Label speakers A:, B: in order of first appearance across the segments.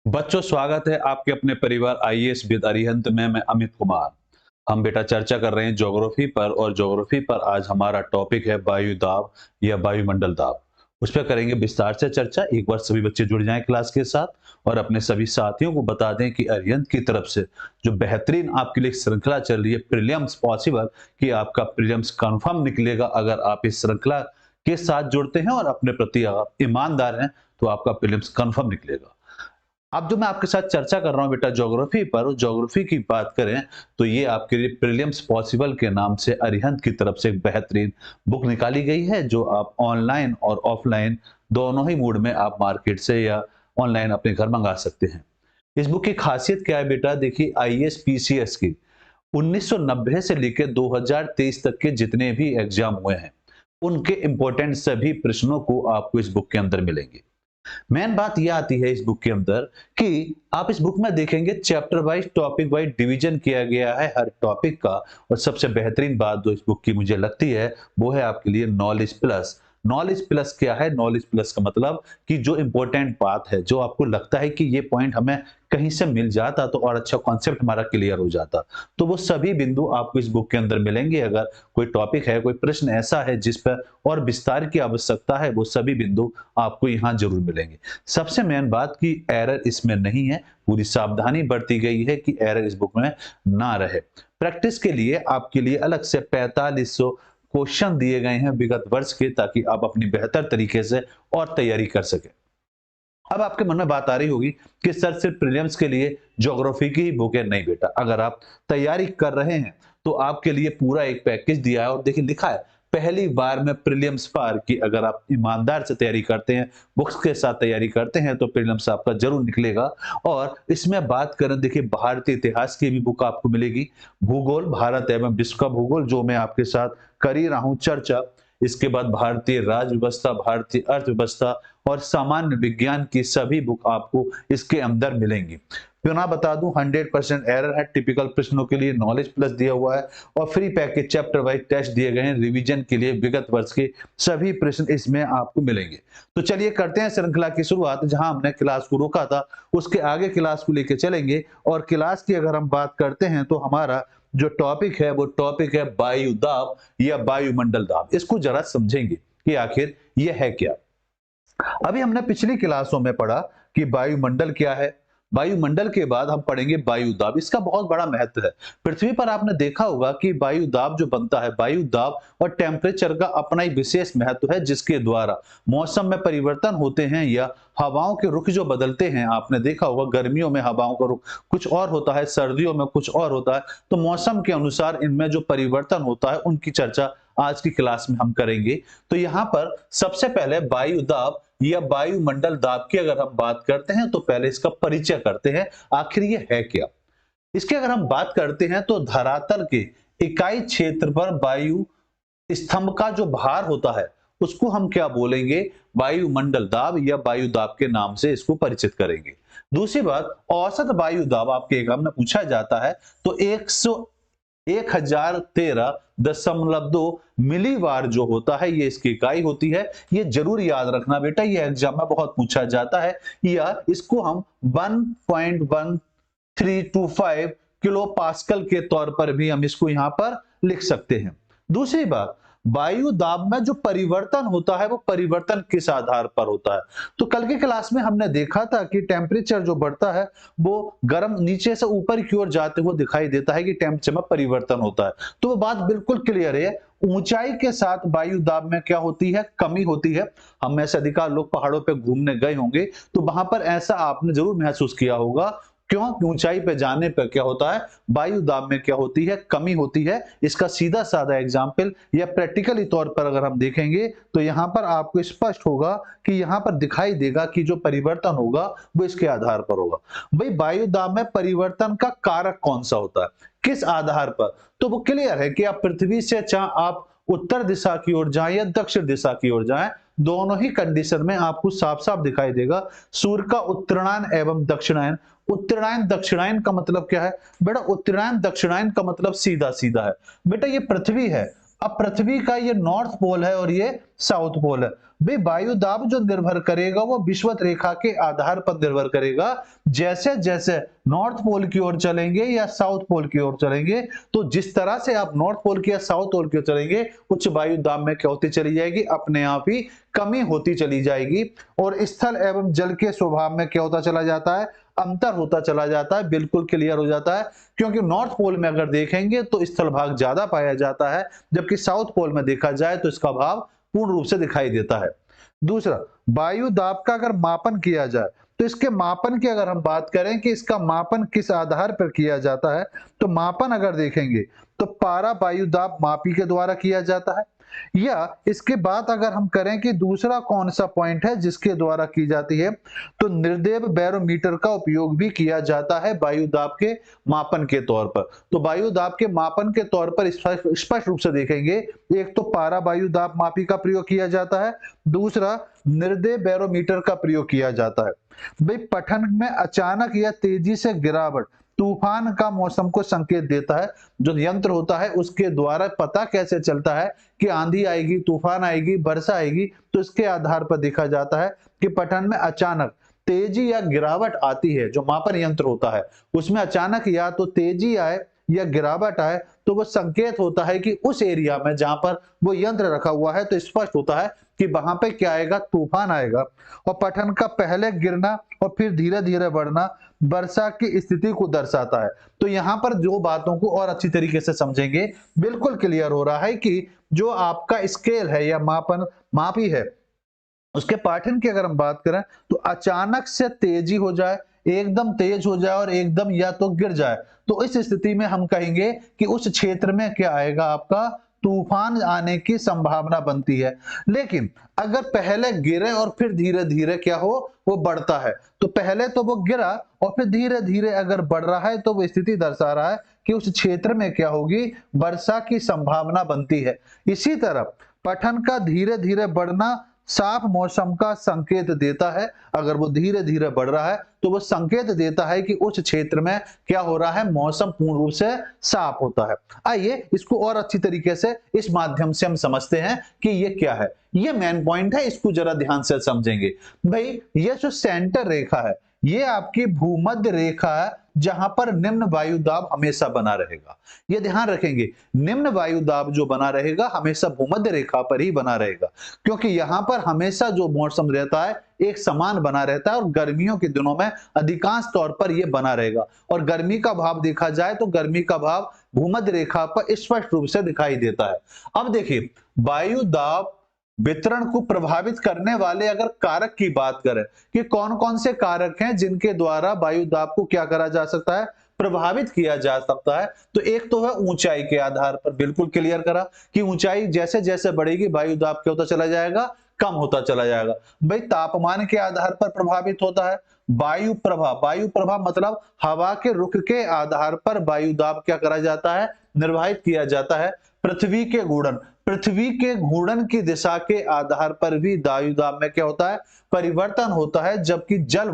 A: बच्चों, स्वागत है आपके अपने परिवार आईएएस विद अरिहंत में। मैं अमित कुमार। हम बेटा चर्चा कर रहे हैं ज्योग्राफी पर, और ज्योग्राफी पर आज हमारा टॉपिक है वायु दाब या वायुमंडल दाब। उस पर करेंगे विस्तार से चर्चा। एक बार सभी बच्चे जुड़ जाएं क्लास के साथ और अपने सभी साथियों को बता दें कि अरिहंत की तरफ से जो बेहतरीन आपके लिए श्रृंखला चल रही है प्रीलिम्स पॉसिबल, कि आपका प्रीलिम्स कंफर्म निकलेगा अगर आप इस श्रृंखला के साथ जुड़ते हैं और अपने प्रति आप ईमानदार हैं, तो आपका प्रीलिम्स कंफर्म निकलेगा। अब जो मैं आपके साथ चर्चा कर रहा हूं बेटा ज्योग्राफी पर, ज्योग्राफी की बात करें तो ये आपके लिए प्रीलिम्स पॉसिबल के नाम से अरिहंत की तरफ से एक बेहतरीन बुक निकाली गई है, जो आप ऑनलाइन और ऑफलाइन दोनों ही मोड में आप मार्केट से या ऑनलाइन अपने घर मंगा सकते हैं। इस बुक की खासियत क्या है बेटा? देखिए, आईएएस पीसीएस की 1990 से लेकर 2023 तक के जितने भी एग्जाम हुए हैं, उनके इंपॉर्टेंट सभी प्रश्नों को आपको इस बुक के अंदर मिलेंगे। मेन बात यह आती है इस बुक के अंदर कि आप इस बुक में देखेंगे chapter wise, topic wise division किया गया है हर टॉपिक का। और सबसे बेहतरीन बात जो इस बुक की मुझे लगती है, वो है आपके लिए नॉलेज प्लस। नॉलेज प्लस क्या है? नॉलेज प्लस का मतलब कि जो इंपॉर्टेंट बात है, जो आपको लगता है कि ये पॉइंट हमें कहीं से मिल जाता तो और अच्छा कॉन्सेप्ट हमारा क्लियर हो जाता, तो वो सभी बिंदु आपको इस बुक के अंदर मिलेंगे। अगर कोई टॉपिक है, कोई प्रश्न ऐसा है जिस पर और विस्तार की आवश्यकता है, वो सभी बिंदु आपको यहाँ जरूर मिलेंगे। सबसे मेन बात कि एरर इसमें नहीं है। पूरी सावधानी बरती गई है कि एरर इस बुक में ना रहे। प्रैक्टिस के लिए आपके लिए अलग से 4500 क्वेश्चन दिए गए हैं विगत वर्ष के, ताकि आप अपनी बेहतर तरीके से और तैयारी कर सके। अब आपके मन में बात आ रही होगी कि सर सिर्फ प्रीलिम्स के लिए ज्योग्राफी की ही बुक है। नहीं बेटा, अगर आप तैयारी कर रहे हैं तो आपके लिए पूरा एक पैकेज दिया है। और देखिए, लिखा है पहली बार में प्रीलिम्स पार की। अगर आप ईमानदार से तैयारी करते हैं, बुक्स के साथ तैयारी करते हैं, तो प्रीलिम्स आपका जरूर निकलेगा। और इसमें बात करें, देखिए भारतीय इतिहास की भी बुक आपको मिलेगी, भूगोल, भारत एवं विश्व का भूगोल, जो मैं आपके साथ कर ही रहा हूं चर्चा। इसके बाद भारतीय राज्य व्यवस्था, भारतीय अर्थव्यवस्था और सामान्य विज्ञान की सभी बुक आपको इसके अंदर मिलेंगी। पुनः बता दूं, 100% एरर है। टिपिकल प्रश्नों के लिए नॉलेज प्लस दिया हुआ है और free package chapter wise test दिए गए हैं रिवीजन के लिए। विगत वर्ष के सभी प्रश्न इसमें आपको मिलेंगे। तो चलिए करते हैं श्रृंखला की शुरुआत। जहां हमने क्लास को रोका था, उसके आगे क्लास को लेकर चलेंगे। और क्लास की अगर हम बात करते हैं तो हमारा जो टॉपिक है, वो टॉपिक है वायु दाब या वायुमंडल दाब। इसको जरा समझेंगे कि आखिर यह है क्या। अभी हमने पिछली क्लासों में पढ़ा कि वायुमंडल क्या है। वायुमंडल के बाद हम पढ़ेंगे वायु दाब। इसका बहुत बड़ा महत्व है। पृथ्वी पर आपने देखा होगा कि वायु दाब जो बनता है, वायु दाब और टेम्परेचर का अपना ही विशेष महत्व है, जिसके द्वारा मौसम में परिवर्तन होते हैं या हवाओं के रुख जो बदलते हैं। आपने देखा होगा गर्मियों में हवाओं का रुख कुछ और होता है, सर्दियों में कुछ और होता है। तो मौसम के अनुसार इनमें जो परिवर्तन होता है, उनकी चर्चा आज की क्लास में हम करेंगे। तो यहाँ पर सबसे पहले वायु दाब या वायुमंडल दाब की अगर हम बात करते हैं, तो पहले इसका परिचय करते हैं, आखिर ये है क्या। इसकी अगर हम बात करते हैं तो धरातल के इकाई क्षेत्र पर वायु स्तंभ का जो भार होता है, उसको हम क्या बोलेंगे? वायुमंडल दाब या वायु दाब के नाम से इसको परिचित करेंगे। दूसरी बात, औसत वायु दाब आपके एग्जाम में पूछा जाता है, तो 1013.2 मिलीवार जो होता है, ये इसकी इकाई होती है। ये जरूर याद रखना बेटा, ये एग्जाम में बहुत पूछा जाता है। या इसको हम 1.1325 किलो पास्कल के तौर पर भी हम इसको यहां पर लिख सकते हैं। दूसरी बात, वायु दाब में जो परिवर्तन होता है, वो परिवर्तन किस आधार पर होता है? तो कल की क्लास में हमने देखा था कि टेम्परेचर जो बढ़ता है, वो गर्म नीचे से ऊपर की ओर जाते हुए दिखाई देता है कि टेम्परेचर में परिवर्तन होता है। तो वो बात बिल्कुल क्लियर है। ऊंचाई के साथ वायु दाब में क्या होती है? कमी होती है। हम में से अधिकांश लोग पहाड़ों पे घूमने गए होंगे, तो वहां पर ऐसा आपने जरूर महसूस किया होगा। क्यों? ऊंचाई पे जाने पर क्या होता है? वायु दाब में क्या होती है? कमी होती है। इसका सीधा साधा एग्जाम्पल या प्रैक्टिकली तौर पर अगर हम देखेंगे, तो यहां पर आपको स्पष्ट होगा कि यहां पर दिखाई देगा कि जो परिवर्तन होगा वो इसके आधार पर होगा। भाई, वायु दाब में परिवर्तन का कारक कौन सा होता है, किस आधार पर? तो वो क्लियर है कि आप पृथ्वी से चाहे आप उत्तर दिशा की ओर जाएं या दक्षिण दिशा की ओर जाएं, दोनों ही कंडीशन में आपको साफ साफ दिखाई देगा सूर्य का उत्तरायण एवं दक्षिणायन। उत्तरायण दक्षिणायन का मतलब क्या है बेटा? उत्तरायण दक्षिणायन का मतलब सीधा सीधा है बेटा, ये पृथ्वी है। अब पृथ्वी का ये नॉर्थ पोल है और ये
B: साउथ पोल है। भाई वायु दाब जो निर्भर करेगा वो विषुवत रेखा के आधार पर निर्भर करेगा। जैसे जैसे नॉर्थ पोल की ओर चलेंगे या साउथ पोल की ओर चलेंगे, तो जिस तरह से आप नॉर्थ पोल की या साउथ पोल की ओर चलेंगे, उच्च वायु दाब में क्या होती चली जाएगी, अपने आप ही कमी होती चली जाएगी। और स्थल एवं जल के स्वभाव में क्या होता चला जाता है, अंतर होता चला जाता है। बिल्कुल क्लियर हो जाता है, क्योंकि नॉर्थ पोल में अगर देखेंगे तो स्थल भाग ज्यादा पाया जाता है, जबकि साउथ पोल में देखा जाए तो इसका भाव पूर्ण रूप से दिखाई देता है। दूसरा, वायु दाब का अगर मापन किया जाए, तो इसके मापन की अगर हम बात करें कि इसका मापन किस आधार पर किया जाता है, तो मापन अगर देखेंगे तो पारा वायु दाब मापी के द्वारा किया जाता है। या इसके बाद अगर हम करें कि दूसरा कौन सा पॉइंट है जिसके द्वारा की जाती है, तो निर्देव बैरोमीटर का उपयोग भी किया जाता है वायु दाब के मापन के तौर पर। तो वायु दाब के मापन के तौर पर स्पष्ट रूप से देखेंगे, एक तो पारा वायु दाब मापी का प्रयोग किया जाता है, दूसरा निर्देव बैरोमीटर का प्रयोग किया जाता है। भाई पठन में अचानक या तेजी से गिरावट तूफान का मौसम को संकेत देता है। जो यंत्र होता है उसके द्वारा पता कैसे चलता है कि आंधी आएगी, तूफान आएगी, वर्षा आएगी, तो इसके आधार पर देखा जाता है कि पठन में अचानक तेजी या गिरावट आती है। जो मापन यंत्र होता है उसमें अचानक या तो तेजी आए या गिरावट आए, तो वो संकेत होता है कि उस एरिया में जहां पर वो यंत्र रखा हुआ है, तो स्पष्ट होता है कि वहां पे क्या आएगा, तूफान आएगा। और पठन का पहले गिरना और फिर धीरे धीरे बढ़ना वर्षा की स्थिति को दर्शाता है। तो यहाँ पर जो बातों को और अच्छी तरीके से समझेंगे, बिल्कुल क्लियर हो रहा है कि जो आपका स्केल है या मापी है, उसके पाठन की अगर हम बात करें तो अचानक से तेजी हो जाए, एकदम तेज हो जाए और एकदम या तो गिर जाए, तो इस स्थिति में हम कहेंगे कि उस क्षेत्र में क्या आएगा, आपका तूफान आने की संभावना बनती है। लेकिन अगर पहले गिरे और फिर धीरे धीरे क्या हो, वो बढ़ता है, तो पहले तो वो गिरा और फिर धीरे धीरे अगर बढ़ रहा है, तो वो स्थिति दर्शा रहा है कि उस क्षेत्र में क्या होगी, वर्षा की संभावना बनती है। इसी तरह पठन का धीरे धीरे बढ़ना साफ मौसम का संकेत देता है। अगर वो धीरे धीरे बढ़ रहा है तो वो संकेत देता है कि उस क्षेत्र में क्या हो रहा है, मौसम पूर्ण रूप से साफ होता है। आइए इसको और अच्छी तरीके से इस माध्यम से हम समझते हैं कि ये क्या है। ये मेन पॉइंट है, इसको जरा ध्यान से समझेंगे। भाई ये जो सेंटर रेखा है, ये आपकी भूमध्य रेखा है, जहां पर निम्न वायु दाब हमेशा बना रहेगा। ये ध्यान रखेंगे, निम्न वायु दाब जो बना रहेगा हमेशा भूमध्य रेखा पर ही बना रहेगा, क्योंकि यहां पर हमेशा जो मौसम रहता है एक समान बना रहता है, और गर्मियों के दिनों में अधिकांश तौर पर यह बना रहेगा। और गर्मी का भाव देखा जाए तो गर्मी का भाव भूमध्य रेखा पर स्पष्ट रूप से दिखाई देता है। अब देखिए, वायु दाब वितरण को प्रभावित करने वाले अगर कारक की बात करें कि कौन कौन से कारक हैं जिनके द्वारा वायु दाब को क्या करा जा सकता है, प्रभावित किया जा सकता है, तो एक तो है ऊंचाई के आधार पर। बिल्कुल क्लियर करा कि ऊंचाई जैसे जैसे बढ़ेगी वायु दाब क्या होता चला जाएगा, कम होता चला जाएगा। भाई तापमान के आधार पर प्रभावित होता है। वायु प्रभाव मतलब हवा के रुख के आधार पर वायु दाब क्या करा जाता है, निर्धारित किया जाता है। पृथ्वी के घूर्णन की दिशा के आधार पर भी वायु दाब में क्या होता है, परिवर्तन होता है। जबकि जल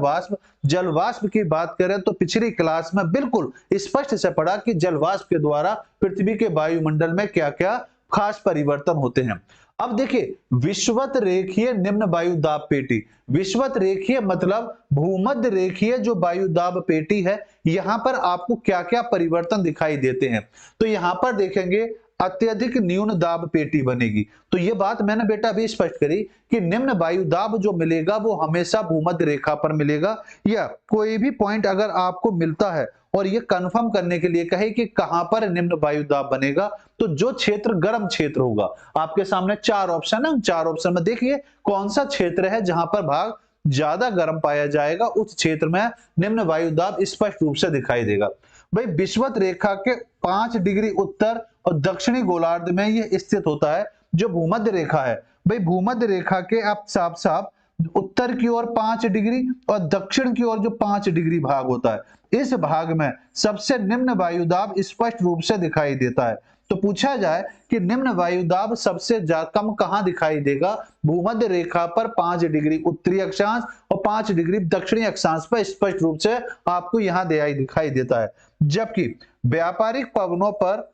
B: वाष्प की बात करें तो पिछली क्लास में बिल्कुल स्पष्ट से पढ़ा कि जल वाष्प के द्वारा पृथ्वी के वायुमंडल में क्या क्या खास परिवर्तन होते हैं। अब देखिए, विषुवत रेखीय निम्न वायु दाब पेटी, विषुवत रेखीय मतलब भूमध्य रेखीय जो वायु दाब पेटी है, यहां पर आपको क्या क्या परिवर्तन दिखाई देते हैं। तो यहां पर देखेंगे अत्यधिक न्यून दाब पेटी बनेगी। तो ये बात मैंने बेटा अभी स्पष्ट करी कि निम्न वायु दाब जो मिलेगा वो हमेशा भूमध्य रेखा पर मिलेगा। या कोई भी पॉइंट अगर आपको मिलता है और ये कंफर्म करने के लिए कहे कि कहां पर निम्न वायु दाब बनेगा, तो जो क्षेत्र गर्म क्षेत्र होगा, आपके सामने 4 ऑप्शन है, 4 ऑप्शन में देखिए कौन सा क्षेत्र है जहां पर भाग ज्यादा गर्म पाया जाएगा, उस क्षेत्र में निम्न वायु दाब स्पष्ट रूप से दिखाई देगा। भाई विषुवत रेखा के 5 डिग्री उत्तर और दक्षिणी गोलार्ध में यह स्थित होता है, जो भूमध्य रेखा है। भाई भूमध्य रेखा के आप साफ साफ उत्तर की ओर 5 डिग्री और दक्षिण की ओर जो 5 डिग्री भाग होता है, इस भाग में सबसे निम्न वायु दाब स्पष्ट रूप से दिखाई देता है। तो पूछा जाए कि निम्न वायु दाब सबसे कम कहां दिखाई देगा, भूमध्य रेखा पर 5 डिग्री उत्तरी अक्षांश और 5 डिग्री दक्षिणी अक्षांश पर स्पष्ट रूप से आपको यहां दिखाई देता है। जबकि व्यापारिक पवनों पर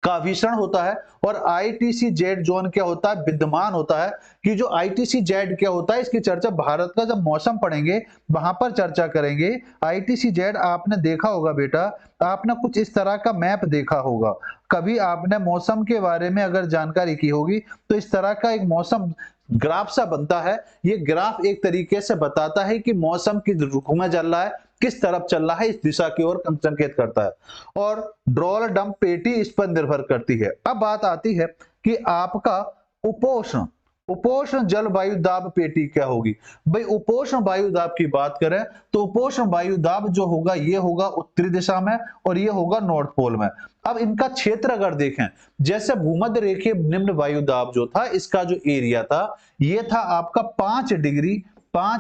B: का विसरण होता है, और आईटीसी जेड जोन क्या होता है, विद्यमान होता है। कि जो आईटीसी जेड क्या होता है, इसकी चर्चा भारत का जब मौसम पढ़ेंगे वहां पर चर्चा करेंगे। आईटीसी जेड आपने देखा होगा बेटा, आपने कुछ इस तरह का मैप देखा होगा, कभी आपने मौसम के बारे में अगर जानकारी की होगी तो इस तरह का एक मौसम ग्राफ सा बनता है। ये ग्राफ एक तरीके से बताता है कि मौसम किस रुख में चल रहा है, किस तरफ चल रहा है, इस दिशा की ओर संकेत करता है, और ड्रॉल डंप पेटी इस पर निर्भर करती है। अब बात आती है कि आपका उपोष्ण उपोष्ण जलवायु दाब पेटी क्या होगी। भाई उपोष्ण वायु दाब की बात करें तो उपोष्ण वायु दाब जो होगा ये होगा उत्तरी दिशा में और ये होगा नॉर्थ पोल में। अब इनका क्षेत्र अगर देखें, जैसे भूमध्य रेखीय निम्न वायु दाब जो था, इसका जो एरिया था ये था आपका 5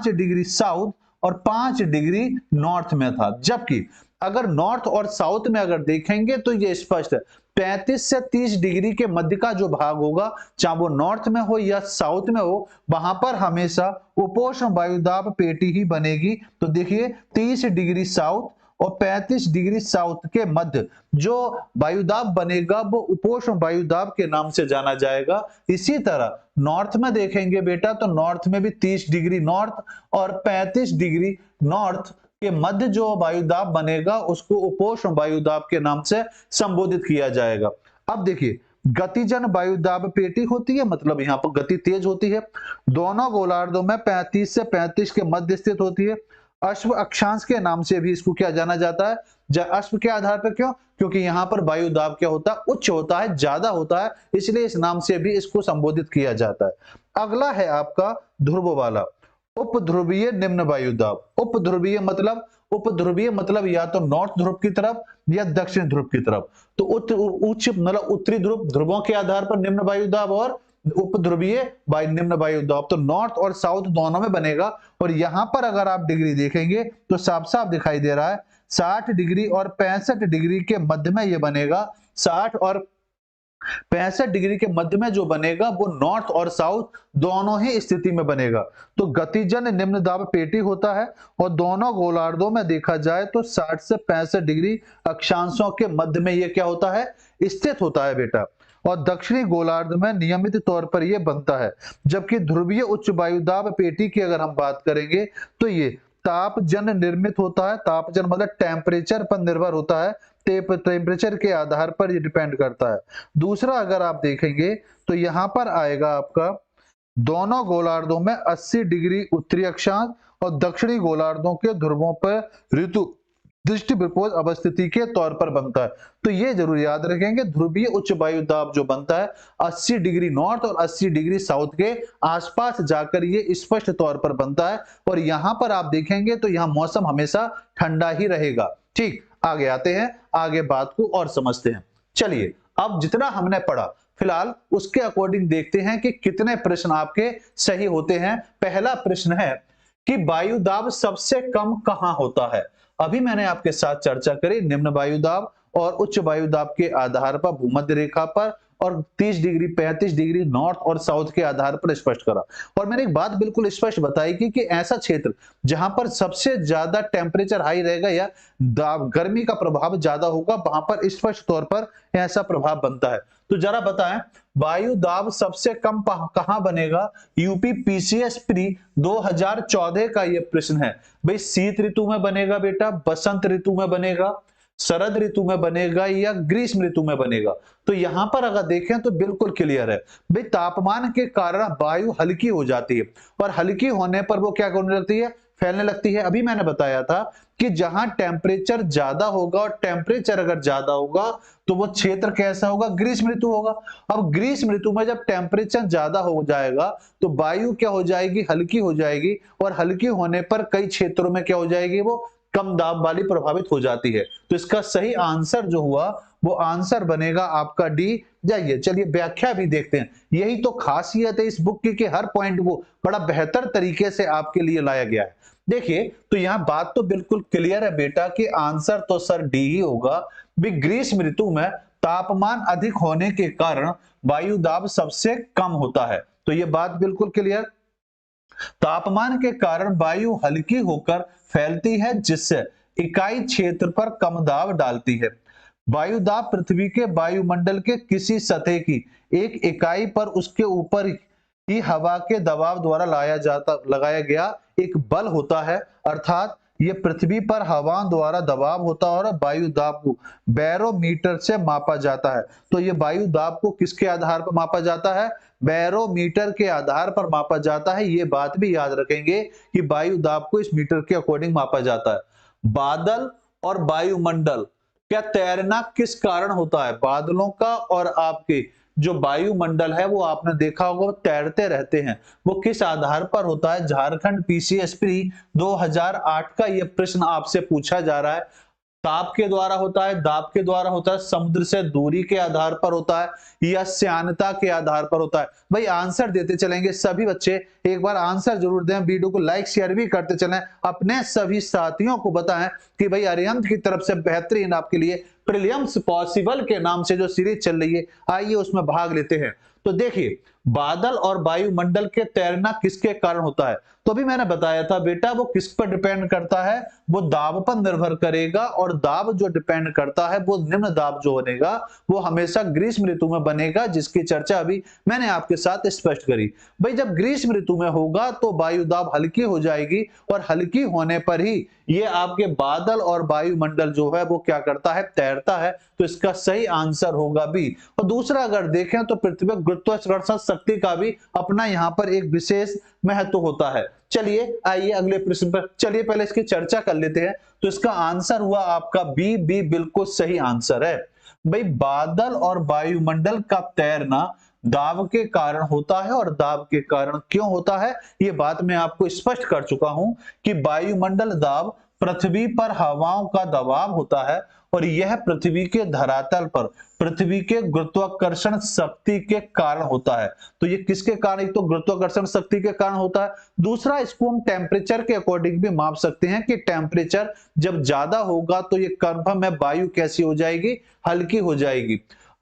B: डिग्री साउथ और 5 डिग्री नॉर्थ में था। जबकि अगर नॉर्थ और साउथ में अगर देखेंगे तो ये स्पष्ट है, 35 से 30 डिग्री के मध्य का जो भाग होगा, चाहे वो नॉर्थ में हो या साउथ में हो, वहां पर हमेशा उपोष्ण वायुदाब पेटी ही बनेगी। तो देखिए 30 डिग्री साउथ और 35 डिग्री साउथ के मध्य जो वायुदाब बनेगा वो उपोष्ण वायुदाब के नाम से जाना जाएगा। इसी तरह नॉर्थ में देखेंगे बेटा तो नॉर्थ में भी 30 डिग्री नॉर्थ और 35 डिग्री नॉर्थ के मध्य जो वायुदाब बनेगा उसको उपोष्ण वायुदाब के नाम से संबोधित किया जाएगा। अब देखिए गतिजन वायुदाब पेटी होती है, मतलब यहाँ पर गति तेज होती है, दोनों गोलार्धों में 35 से 35 के मध्य स्थित होती है। अश्व अक्षांश के नाम से भी इसको क्या जाना जाता है, अश्व के आधार पर। क्यों? क्योंकि यहाँ पर वायुदाब क्या होता है, उच्च होता है, ज्यादा होता है, इसलिए इस नाम से भी इसको संबोधित किया जाता है। अगला है आपका ध्रुव वाला उपध्रुवीय निम्न वायुदाब। उपध्रुवीय मतलब या तो नॉर्थ ध्रुव की तरफ या दक्षिण ध्रुव की तरफ। तो उच्च मतलब उत्तरी ध्रुव, ध्रुवों के आधार पर निम्न वायुदाब, और उपध्रुवीय निम्न वायुदाब तो नॉर्थ और साउथ दोनों में बनेगा। और यहां पर अगर आप डिग्री देखेंगे तो साफ साफ दिखाई दे रहा है 60 डिग्री और 65 डिग्री के मध्य में ये बनेगा। 60 और 65 डिग्री के मध्य में जो बनेगा वो नॉर्थ और साउथ दोनों ही स्थिति में बनेगा। तो गतिजन निम्न दाब पेटी होता है और दोनों गोलार्धों में देखा जाए तो 60 से 65 डिग्री अक्षांशों के मध्य में ये क्या होता है, स्थित होता है बेटा। और दक्षिणी गोलार्ध में नियमित तौर पर यह बनता है। जबकि ध्रुवीय उच्च वायुदाब पेटी की अगर हम बात करेंगे तो ये तापजन निर्मित होता है। तापजन मतलब टेम्परेचर पर निर्भर होता है, टेम्परेचर के आधार पर ये डिपेंड करता है। दूसरा अगर आप देखेंगे तो यहां पर आएगा आपका दोनों गोलार्धों में 80 डिग्री उत्तरी अक्षांश और दक्षिणी गोलार्धों के ध्रुवों पर ऋतु दृष्टि विपोज अवस्थिति के तौर पर बनता है। तो ये जरूर याद रखेंगे, ध्रुवीय उच्च वायुदाब जो बनता है 80 डिग्री नॉर्थ और 80 डिग्री साउथ के आसपास जाकर ये स्पष्ट तौर पर बनता है। और यहां पर आप देखेंगे तो यहां मौसम हमेशा ठंडा ही रहेगा। ठीक, आगे आते हैं, आगे बात को और समझते हैं। चलिए अब जितना हमने पढ़ा फिलहाल उसके अकॉर्डिंग देखते हैं कि कितने प्रश्न आपके सही होते हैं। पहला प्रश्न है कि वायुदाब सबसे कम कहां होता है। अभी मैंने आपके साथ चर्चा करी निम्न वायुदाब और उच्च वायुदाब के आधार पर भूमध्य रेखा पर, और 30 डिग्री 35 डिग्री नॉर्थ और साउथ के आधार पर स्पष्ट करा। और मैंने एक बात बिल्कुल स्पष्ट बताई कि ऐसा क्षेत्र जहां पर सबसे ज्यादा टेम्परेचर हाई रहेगा या गर्मी का प्रभाव ज्यादा होगा वहां पर स्पष्ट तौर पर ऐसा प्रभाव बनता है। तो जरा बताएं वायु दाब सबसे कम कहां बनेगा। यूपी पीसीएस प्री 2014 का यह प्रश्न है। भाई शीत ऋतु में बनेगा बेटा, बसंत ऋतु में बनेगा, शरद ऋतु में बनेगा या ग्रीष्म ऋतु में बनेगा। तो यहां पर अगर देखें तो बिल्कुल क्लियर है भाई, तापमान के कारण वायु हल्की हो जाती है और हल्की होने पर वो क्या करने लगती है, फैलने लगती है। अभी मैंने बताया था कि जहां टेम्परेचर ज्यादा होगा और टेम्परेचर अगर ज्यादा होगा तो वो क्षेत्र कैसा होगा, ग्रीष्म ऋतु होगा। अब ग्रीष्म ऋतु में जब टेम्परेचर ज्यादा हो जाएगा तो वायु क्या हो जाएगी, हल्की हो जाएगी, और हल्की होने पर कई क्षेत्रों में क्या हो जाएगी, वो कम दाब वाली प्रभावित हो जाती है। तो इसका सही आंसर जो हुआ वो आंसर बनेगा आपका डी। जाइए चलिए व्याख्या भी देखते हैं। यही तो खासियत है इस बुक की कि हर पॉइंट को बड़ा बेहतर तरीके से आपके लिए लाया गया है। देखिए तो यहां बात तो बिल्कुल क्लियर है बेटा कि आंसर तो सर डी ही होगा। भी ग्रीष्म ऋतु में तापमान अधिक होने के कारण वायु दाब सबसे कम होता है। तो यह बात बिल्कुल क्लियर। तापमान के कारण वायु हल्की होकर फैलती है जिससे इकाई क्षेत्र पर कम दाब डालती है। वायु दाब पृथ्वी के वायुमंडल के किसी सतह की एक इकाई पर उसके ऊपर ही हवा के दबाव द्वारा लगाया गया एक बल होता है। अर्थात ये पृथ्वी पर हवा द्वारा दबाव होता है और वायु दाब को बैरोमीटर से मापा जाता है। तो ये वायु दाब को किसके आधार पर मापा जाता है? बैरोमीटर के आधार पर मापा जाता है। ये बात भी याद रखेंगे कि वायु दाब को इस मीटर के अकॉर्डिंग मापा जाता है। बादल और वायुमंडल क्या तैरना किस कारण होता है? बादलों का और आपके जो वायुमंडल है वो आपने देखा होगा वो तैरते रहते हैं, वो किस आधार पर होता है? झारखंड पीसीएस प्री 2008 का ये प्रश्न आपसे पूछा जा रहा है। ताप के द्वारा होता है, दाब के द्वारा होता है, समुद्र से दूरी के आधार पर होता है या श्यानता के आधार पर होता है? भाई आंसर देते चलेंगे सभी बच्चे, एक बार आंसर जरूर दें, वीडियो को लाइक शेयर भी करते चलें, अपने सभी साथियों को बताएं कि भाई अरिहंत की तरफ से बेहतरीन आपके लिए प्रीलिम्स पॉसिबल के नाम से जो सीरीज चल रही है, आइए उसमें भाग लेते हैं। तो देखिए, बादल और वायुमंडल के तैरना किसके कारण होता है? तो अभी मैंने बताया था बेटा वो किस पर डिपेंड करता है, वो दाब पर निर्भर करेगा, और दाब जो डिपेंड करता है वो निम्न दाब जो बनेगा वो हमेशा ग्रीष्म ऋतु में बनेगा, जिसकी चर्चा अभी मैंने आपके साथ स्पष्ट करी। भाई जब ग्रीष्म ऋतु में होगा तो वायु दाब हल्की हो जाएगी, और हल्की होने पर ही ये आपके बादल और वायुमंडल जो है वो क्या करता है? तैरता है। तो इसका सही आंसर होगा बी। और दूसरा अगर देखें तो पृथ्वी गुरुत्वाकर्षण शक्ति का भी अपना यहाँ पर एक विशेष महत्व होता है। चलिए आइए अगले प्रश्न पर, चलिए पहले इसकी चर्चा कर लेते हैं। तो इसका आंसर हुआ आपका बी। बी बिल्कुल सही आंसर है। भाई बादल और वायुमंडल का तैरना दाब के कारण होता है, और दाब के कारण क्यों होता है ये बात मैं आपको स्पष्ट कर चुका हूं कि वायुमंडल दाब पृथ्वी पर हवाओं का दबाव होता है, और यह पृथ्वी के धरातल पर पृथ्वी के गुरुत्वाकर्षण शक्ति के कारण होता है। तो ये किसके कारण? एक तो गुरुत्वाकर्षण शक्ति के कारण होता है, दूसरा इसको हम टेम्परेचर के अकॉर्डिंग भी माप सकते हैं कि टेम्परेचर जब ज्यादा होगा तो ये कंफर्म है वायु कैसी हो जाएगी? हल्की हो जाएगी।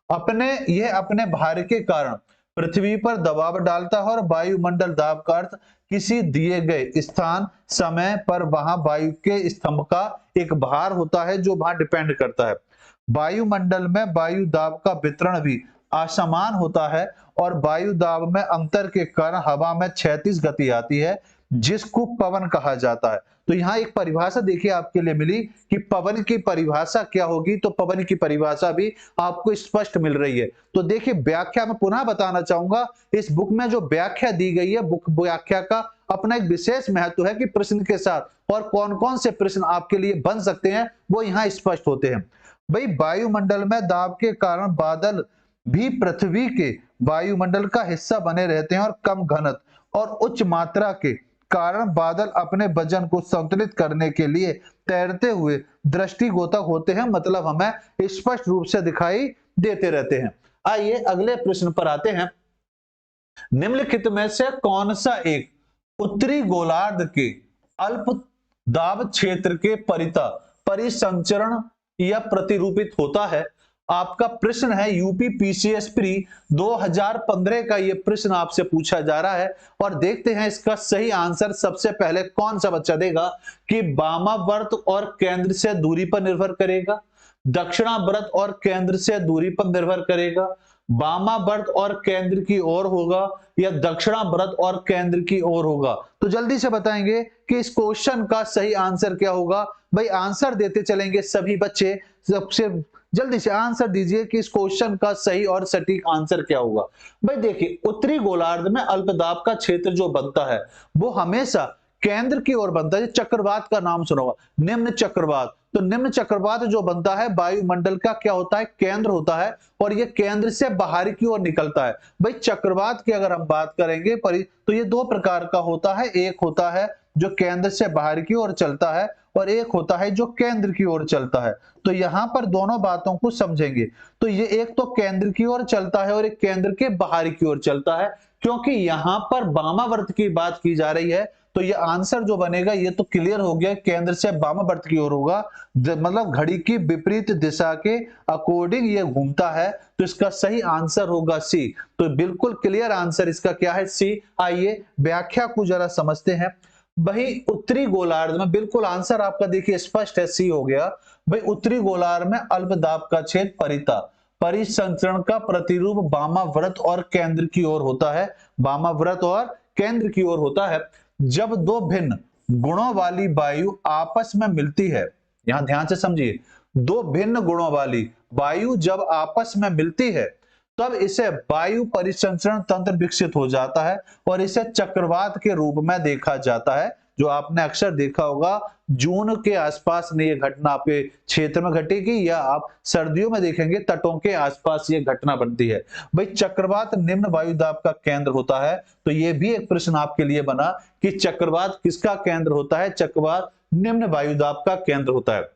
B: अपने भार के कारण पृथ्वी पर दबाव डालता है, और वायुमंडल दाब का अर्थ किसी दिए गए स्थान समय पर वहां वायु के स्तंभ का एक भार होता है जो वहां डिपेंड करता है। वायुमंडल में वायु दाब का वितरण भी असमान होता है, और वायु दाब में अंतर के कारण हवा में क्षैतिज गति आती है जिसको पवन कहा जाता है। तो यहाँ एक परिभाषा देखिए आपके लिए मिली कि पवन की परिभाषा क्या होगी, तो पवन की परिभाषा भी आपको स्पष्ट मिल रही है। तो देखिए व्याख्या में पुनः बताना चाहूंगा, इस बुक में जो व्याख्या दी गई है, बुक व्याख्या का अपना एक विशेष महत्व है कि प्रश्न के साथ और कौन कौन से प्रश्न आपके लिए बन सकते हैं वो यहाँ स्पष्ट होते हैं। भाई वायुमंडल में दाब के कारण बादल भी पृथ्वी के वायुमंडल का हिस्सा बने रहते हैं, और कम घनत्व और उच्च मात्रा के कारण बादल अपने वजन को संतुलित करने के लिए तैरते हुए दृष्टिगोचर होते हैं, मतलब हमें स्पष्ट रूप से दिखाई देते रहते हैं। आइए अगले प्रश्न पर आते हैं। निम्नलिखित में से कौन सा एक उत्तरी गोलार्ध के अल्प दाब क्षेत्र के परिसंचरण या प्रतिरूपित होता है? आपका प्रश्न है यूपी पीसीएस प्री 2015 का ये प्रश्न आपसे पूछा जा रहा है, और देखते हैं इसका सही आंसर सबसे पहले कौन सा बच्चा देगा कि वामावर्त और केंद्र से दूरी पर निर्भर करेगा, दक्षिणावर्त और केंद्र से दूरी पर निर्भर करेगा, वामावर्त और केंद्र की ओर होगा, या दक्षिणावर्त और केंद्र की ओर होगा? तो जल्दी से बताएंगे कि इस क्वेश्चन का सही आंसर क्या होगा। भाई आंसर देते चलेंगे सभी बच्चे, सबसे जल्दी से आंसर दीजिए कि इस क्वेश्चन का सही और सटीक आंसर क्या होगा। भाई देखिए उत्तरी गोलार्ध में अल्पदाब का क्षेत्र जो बनता है वो हमेशा केंद्र की ओर बनता है। चक्रवात का नाम सुना होगा, निम्न चक्रवात। तो निम्न चक्रवात जो बनता है वायुमंडल का क्या होता है? केंद्र होता है, और ये केंद्र से बाहर की ओर निकलता है। भाई चक्रवात की अगर हम बात करेंगे तो ये दो प्रकार का होता है, एक होता है जो केंद्र से बाहर की ओर चलता है, और एक होता है जो केंद्र की ओर चलता है। तो यहां पर दोनों बातों को समझेंगे। तो ये एक तो केंद्र की ओर चलता है और एक केंद्र के बाहर की ओर चलता है। क्योंकि यहां पर वामावर्त की बात की जा रही है तो ये आंसर जो बनेगा ये तो क्लियर हो गया, केंद्र से वामावर्त की ओर होगा, मतलब घड़ी की विपरीत दिशा के अकॉर्डिंग ये घूमता है। तो इसका सही आंसर होगा सी। तो बिल्कुल क्लियर आंसर इसका क्या है? सी। आइए व्याख्या को जरा समझते हैं। भाई उत्तरी गोलार्ध में, बिल्कुल आंसर आपका देखिए स्पष्ट है, सी हो गया। भाई उत्तरी गोलार्ध में अल्प दाब का क्षेत्र परिता, परिसंचरण का प्रतिरूप वामाव्रत और केंद्र की ओर होता है, वामाव्रत और केंद्र की ओर होता है। जब दो भिन्न गुणों वाली वायु आपस में मिलती है, यहां ध्यान से समझिए, दो भिन्न गुणों वाली वायु जब आपस में मिलती है तब इसे वायु परिसंचरण तंत्र विकसित हो जाता है और इसे चक्रवात के रूप में देखा जाता है, जो आपने अक्सर देखा होगा जून के आसपास में ये घटना आपके क्षेत्र में घटेगी, या आप सर्दियों में देखेंगे तटों के आसपास ये घटना बनती है। भाई चक्रवात निम्न वायुदाब का केंद्र होता है, तो ये भी एक प्रश्न आपके लिए बना कि चक्रवात किसका केंद्र होता है। चक्रवात निम्न वायुदाब का केंद्र होता है,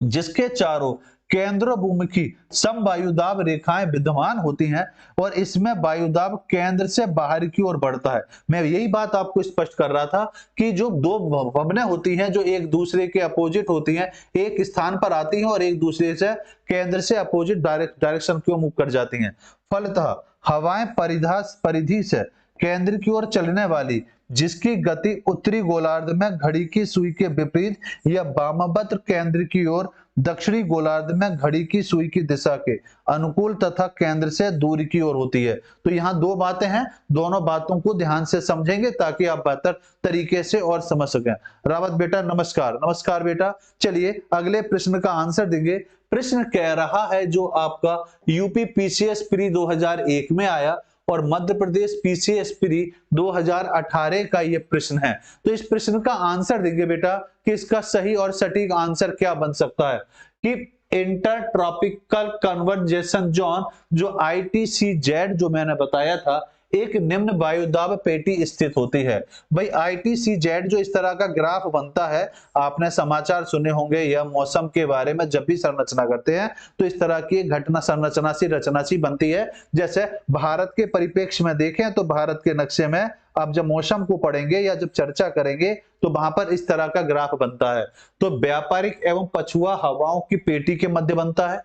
B: जिसके चारों केंद्रोन्मुखी समवायुदाब रेखाएं विद्यमान होती हैं और इसमें वायुदाब केंद्र से बाहर की ओर बढ़ता है। मैं यही बात आपको स्पष्ट कर रहा था कि जो दो भवनें होती हैं जो एक दूसरे के अपोजिट होती हैं, एक स्थान पर आती हैं और एक दूसरे से केंद्र से अपोजिट डायरेक्शन की ओर मूव कर जाती हैं। फलतः हवाएं परिधि से केंद्र की ओर चलने वाली, जिसकी गति उत्तरी गोलार्ध में घड़ी की सुई के विपरीत या वामवत केंद्र की ओर, दक्षिणी गोलार्ध में घड़ी की सुई की दिशा के अनुकूल तथा केंद्र से दूरी की ओर होती है। तो यहाँ दो बातें हैं, दोनों बातों को ध्यान से समझेंगे ताकि आप बेहतर तरीके से और समझ सकें। रावत बेटा नमस्कार। नमस्कार बेटा। चलिए अगले प्रश्न का आंसर देंगे। प्रश्न कह रहा है जो आपका यूपी पीसीएस प्री 2001 में आया और मध्य प्रदेश पीसीएस प्री 2018 का ये प्रश्न है। तो इस प्रश्न का आंसर देंगे बेटा कि इसका सही और सटीक आंसर क्या बन सकता है कि इंटर ट्रॉपिकल कन्वर्जेशन जोन, जो ITCZ जो मैंने बताया था, एक निम्न वायुदाब पेटी स्थित होती है। भाई ITCZ जो इस तरह का ग्राफ बनता है, आपने समाचार सुने होंगे या मौसम के बारे में जब भी संरचना करते हैं तो इस तरह की घटना संरचना सी रचना सी बनती है। जैसे भारत के परिप्रेक्ष्य में देखें तो भारत के नक्शे में आप जब मौसम को पढ़ेंगे या जब चर्चा करेंगे तो वहां पर इस तरह का ग्राफ बनता है। तो व्यापारिक एवं पछुआ हवाओं की पेटी के मध्य बनता है,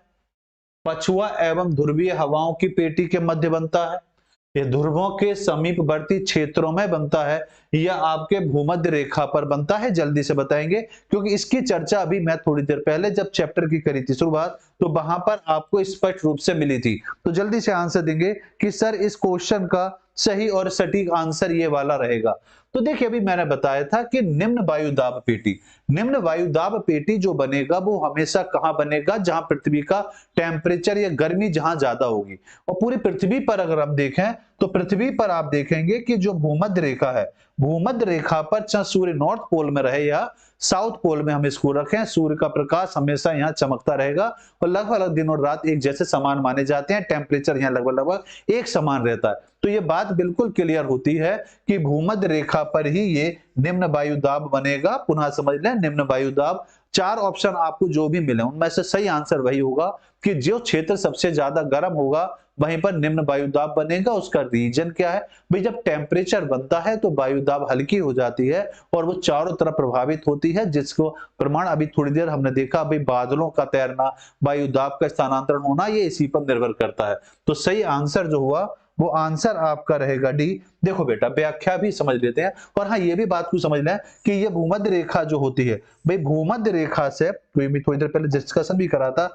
B: पछुआ एवं ध्रुवीय हवाओं की पेटी के मध्य बनता है, ये ध्रुवों के समीपवर्ती क्षेत्रों में बनता है, या आपके भूमध्य रेखा पर बनता है। जल्दी से बताएंगे क्योंकि इसकी चर्चा अभी मैं थोड़ी देर पहले जब चैप्टर की करी थी शुरुआत, तो वहां पर आपको स्पष्ट रूप से मिली थी। तो जल्दी से आंसर देंगे कि सर इस क्वेश्चन का सही और सटीक आंसर ये वाला रहेगा। तो देखिए अभी मैंने बताया था कि निम्न वायुदाब पेटी, निम्न वायुदाब पेटी जो बनेगा वो हमेशा कहां बनेगा, जहां पृथ्वी का टेम्परेचर या गर्मी जहां ज्यादा होगी। और पूरी पृथ्वी पर अगर हम देखें तो पृथ्वी पर आप देखेंगे कि जो भूमध्य रेखा है, भूमध्य रेखा पर चाहे सूर्य नॉर्थ पोल में रहे या साउथ पोल में हम इसको रखें, सूर्य का प्रकाश हमेशा यहाँ चमकता रहेगा और लगभग दिन और रात एक जैसे समान माने जाते हैं, टेम्परेचर यहाँ लगभग एक समान रहता है। तो ये बात बिल्कुल क्लियर होती है कि भूमध्य रेखा पर ही ये निम्न वायुदाब बनेगा। पुनः समझ लें, निम्न वायुदाब, चार ऑप्शन आपको जो भी मिले उनमें से सही आंसर वही होगा कि जो क्षेत्र सबसे ज्यादा गर्म होगा वहीं पर निम्न वायुदाब बनेगा। उसका रीजन क्या है भाई, जब टेम्परेचर बनता है तो वायुदाब हल्की हो जाती है और वो चारों तरफ प्रभावित होती है, जिसको प्रमाण अभी थोड़ी देर हमने देखा। भाई बादलों का तैरना, वायुदाब का स्थानांतरण होना, ये इसी पर निर्भर करता है। तो सही आंसर जो हुआ वो आंसर आपका रहेगा डी। देखो बेटा व्याख्या भी समझ लेते हैं, और हाँ ये भी बात को समझ लें कि ये भूमध्य रेखा जो होती है, भाई भूमध्य रेखा से थोड़ी देर पहले डिस्कशन भी करा था,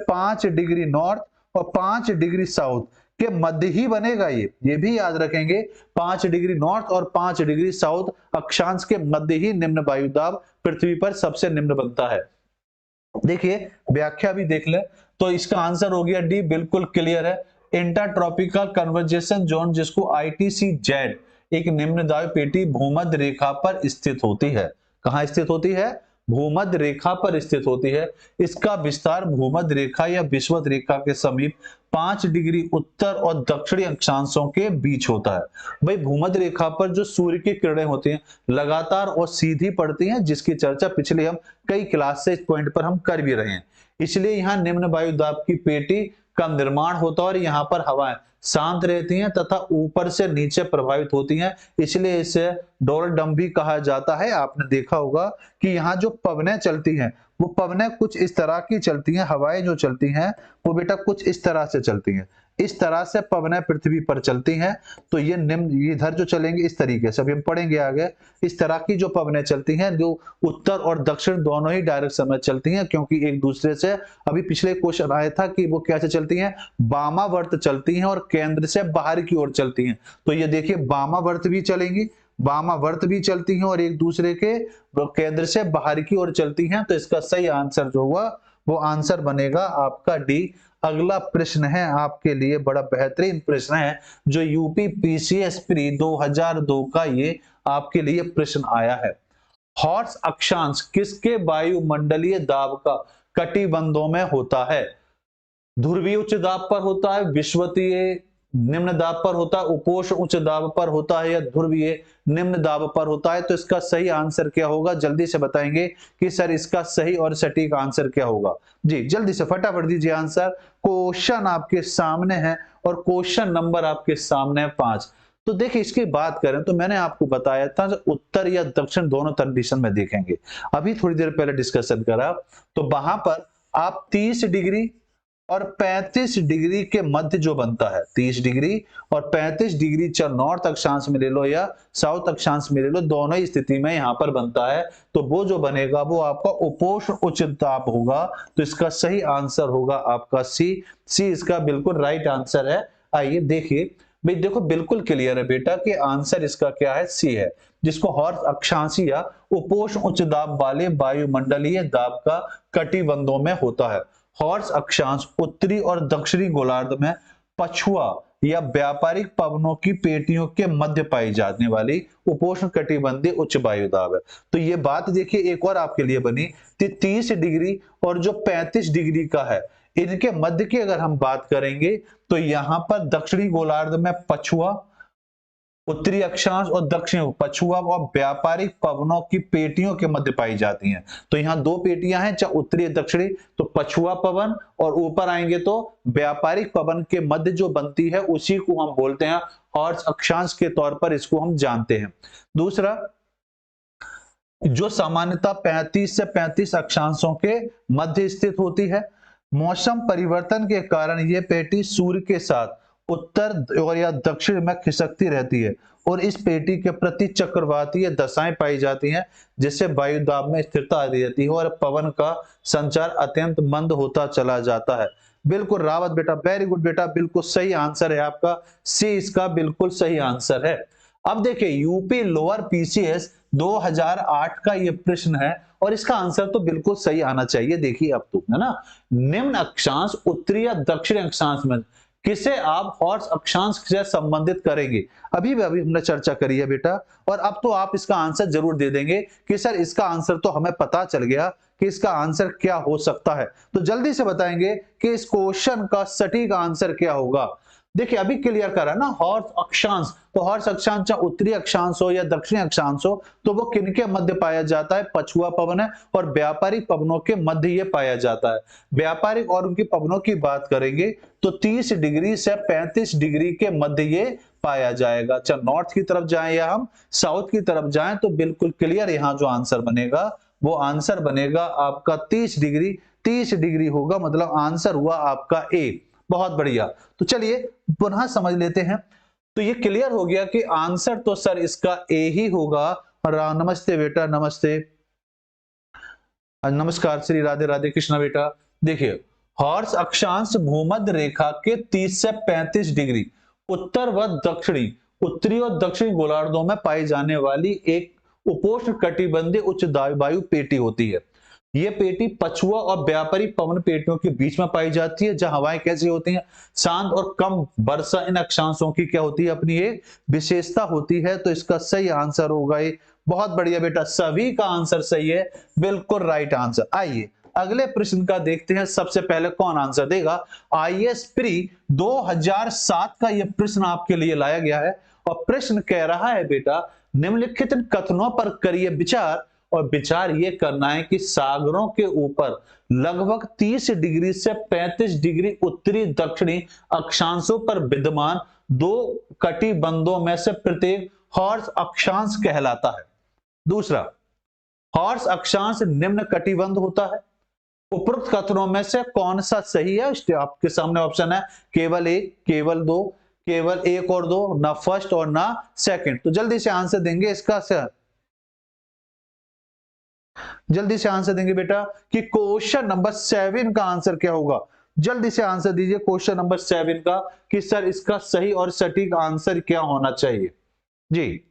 B: 5 डिग्री नॉर्थ और 5 डिग्री साउथ के मध्य ही बनेगा। ये भी याद रखेंगे, 5 डिग्री नॉर्थ और 5 डिग्री साउथ अक्षांश के मध्य ही निम्न वायुदाब पृथ्वी पर सबसे निम्न बनता है। देखिए व्याख्या भी देख ले तो इसका आंसर हो गया डी, बिल्कुल क्लियर है। इंटरट्रॉपिकल कन्वर्जेशन जोन, जिसको ITCZ, एक निम्न दाब पेटी भूमध्य रेखा पर स्थित होती है। कहां स्थित होती है? भूमध्य रेखा पर स्थित होती है। इसका विस्तार भूमध्य रेखा या विषुवत रेखा के समीप 5 डिग्री उत्तर और दक्षिणी अक्षांशों के बीच होता है। भाई भूमध्य रेखा पर जो सूर्य की किरणें होती हैं लगातार और सीधी पड़ती हैं, जिसकी चर्चा पिछले हम कई क्लास से इस पॉइंट पर हम कर भी रहे हैं। इसलिए यहाँ निम्न वायुदाब की पेटी का निर्माण होता है और यहाँ पर हवाएं शांत रहती हैं तथा ऊपर से नीचे प्रभावित होती हैं, इसलिए इसे डोलडम भी कहा जाता है। आपने देखा होगा कि यहाँ जो पवनें चलती हैं वो पवनें कुछ इस तरह की चलती हैं, हवाएं जो चलती हैं वो बेटा कुछ इस तरह से चलती हैं। इस तरह से पवनें पृथ्वी पर चलती हैं। तो ये निम्न इधर जो चलेंगे इस तरीके से, अभी हम पढ़ेंगे आगे, इस तरह की जो पवनें चलती हैं जो उत्तर और दक्षिण दोनों ही डायरेक्शन में चलती हैं, क्योंकि एक दूसरे से, अभी पिछले क्वेश्चन आया था कि वो कैसे चलती हैं, वामावर्त चलती हैं और केंद्र से बाहर की ओर चलती हैं। तो ये देखिए वामावर्त भी चलेंगी, वामावर्त भी चलती हैं और एक दूसरे के केंद्र से बाहर की ओर चलती हैं। तो इसका सही आंसर जो हुआ वो आंसर बनेगा आपका डी। अगला प्रश्न है आपके लिए, बड़ा बेहतरीन प्रश्न है जो यूपी पीसीएस प्री 2002 का ये आपके लिए प्रश्न आया है। हॉर्स अक्षांश किसके वायुमंडलीय दाब का कटिबंधों में होता है? ध्रुवीय उच्च दाब पर होता है, विषुवतीय निम्न दाब पर होता है, उपोष्ण उच्च दाब पर होता है, या ध्रुवीय निम्न दाब पर होता है? तो इसका सही आंसर क्या होगा, जल्दी से बताएंगे कि सर इसका सही और सटीक आंसर क्या होगा। जी जल्दी से फटाफट दीजिए आंसर। क्वेश्चन आपके सामने है और क्वेश्चन नंबर आपके सामने है 5। तो देखिए इसकी बात करें तो मैंने आपको बताया था उत्तर या दक्षिण दोनों कंडीशन में देखेंगे। अभी थोड़ी देर पहले डिस्कशन करा तो वहां पर आप 30 डिग्री और 35 डिग्री के मध्य जो बनता है, 30 डिग्री और 35 डिग्री चाहे नॉर्थ अक्षांश में ले लो या साउथ अक्षांश में ले लो, दोनों ही स्थिति में यहां पर बनता है। तो वो जो बनेगा वो आपका उपोष्ण उच्च दाब होगा। तो इसका सही आंसर होगा आपका सी। सी इसका बिल्कुल राइट आंसर है। आइए देखिए भाई, देखो बिल्कुल क्लियर है बेटा कि आंसर इसका क्या है, सी है, जिसको हॉर्स अक्षांशी या उपोष्ण उच्च दाब वाले वायुमंडलीय दाब का कटिबंधों में होता है। हॉर्स अक्षांश उत्तरी और दक्षिणी गोलार्ध में पछुआ या व्यापारिक पवनों की पेटियों के मध्य पाई जाने वाली उपोष्ण कटिबंधीय उच्च वायुदाब है। तो ये बात देखिए एक और आपके लिए बनी, 30 डिग्री और जो 35 डिग्री का है, इनके मध्य की अगर हम बात करेंगे तो यहां पर दक्षिणी गोलार्ध में पछुआ, उत्तरी अक्षांश और दक्षिण पछुआ और व्यापारिक पवनों की पेटियों के मध्य पाई जाती हैं। तो यहाँ दो पेटियां हैं, चाहे उत्तरी दक्षिणी, तो पछुआ पवन और ऊपर आएंगे तो व्यापारिक पवन के मध्य जो बनती है उसी को हम बोलते हैं हॉर्स अक्षांश के तौर पर इसको हम जानते हैं। दूसरा, जो सामान्यतः 35 से 35 अक्षांशों के मध्य स्थित होती है। मौसम परिवर्तन के कारण यह पेटी सूर्य के साथ उत्तर और या दक्षिण में खिसकती रहती है और इस पेटी के प्रति चक्रवातीय दशाएं पाई जाती हैं, जिससे वायुदाब में स्थिरता रहती है और पवन का संचार अत्यंत मंद होता चला जाता है। बिल्कुल रावत बेटा, वेरी गुड बेटा, बिल्कुल सही आंसर है आपका सी, इसका बिल्कुल सही आंसर है। अब देखिए यूपी लोअर पीसीएस 2008 का ये प्रश्न है और इसका आंसर तो बिल्कुल सही आना चाहिए। देखिए अब तो है ना, निम्न अक्षांश उत्तरी या दक्षिण अक्षांश में किसे आप हॉर्स अक्षांश से संबंधित करेंगे? अभी हमने चर्चा करी है बेटा, और अब तो आप इसका आंसर जरूर दे देंगे कि सर इसका आंसर तो हमें पता चल गया कि इसका आंसर क्या हो सकता है। तो जल्दी से बताएंगे कि इस क्वेश्चन का सटीक आंसर क्या होगा। देखिए अभी क्लियर करा ना, हॉर्स अक्षांश, तो हॉर्स अक्षांश चाहे उत्तरी अक्षांश हो या दक्षिणी अक्षांश हो, तो वो किनके मध्य पाया जाता है? पछुआ पवन है और व्यापारिक पवनों के मध्य ये पाया जाता है। व्यापारिक और उनकी पवनों की बात करेंगे तो 30 डिग्री से 35 डिग्री के मध्य ये पाया जाएगा। चाहे नॉर्थ की तरफ जाएं या हम साउथ की तरफ जाएं, तो बिल्कुल क्लियर यहाँ जो आंसर बनेगा वो आंसर बनेगा आपका 30 डिग्री। 30 डिग्री होगा, मतलब आंसर हुआ आपका ए। बहुत बढ़िया। तो चलिए पुनः समझ लेते हैं। तो ये क्लियर हो गया कि आंसर तो सर इसका ए ही होगा। नमस्ते बेटा, नमस्ते, नमस्कार, श्री राधे राधे कृष्णा बेटा। देखिए हॉर्स अक्षांश भूमध्य रेखा के 30 से 35 डिग्री उत्तर व दक्षिणी, उत्तरी और दक्षिणी गोलार्धों में पाई जाने वाली एक उपोष्ण कटिबंधीय उच्च वायु पेटी होती है। ये पेटी पछुआ और व्यापारिक पवन पेटियों के बीच में पाई जाती है, जहां हवाएं कैसी होती हैं? शांत और कम वर्षा। इन अक्षांशों की क्या होती है? अपनी एक विशेषता होती है। तो इसका सही आंसर होगा ये। बहुत बढ़िया बेटा, सभी का आंसर सही है, बिल्कुल राइट आंसर। आइए अगले प्रश्न का देखते हैं, सबसे पहले कौन आंसर देगा। आईएएस प्री 2007 का यह प्रश्न आपके लिए लाया गया है और प्रश्न कह रहा है बेटा, निम्नलिखित कथनों पर करिए विचार, और विचार ये करना है कि सागरों के ऊपर लगभग 30 डिग्री से 35 डिग्री उत्तरी दक्षिणी अक्षांशों पर विद्यमान दो कटिबंधों में से प्रत्येक हॉर्स अक्षांश कहलाता है। दूसरा, हॉर्स अक्षांश निम्न कटिबंध होता है। उपरोक्त कथनों में से कौन सा सही है? आपके सामने ऑप्शन है केवल एक, केवल दो, केवल एक और दो, ना फर्स्ट और ना सेकंड। तो जल्दी से आंसर देंगे इसका सर, जल्दी से आंसर देंगे बेटा कि क्वेश्चन नंबर 7 का आंसर क्या होगा। जल्दी से आंसर दीजिए क्वेश्चन नंबर 7 का कि सर इसका सही और सटीक आंसर क्या होना चाहिए जी।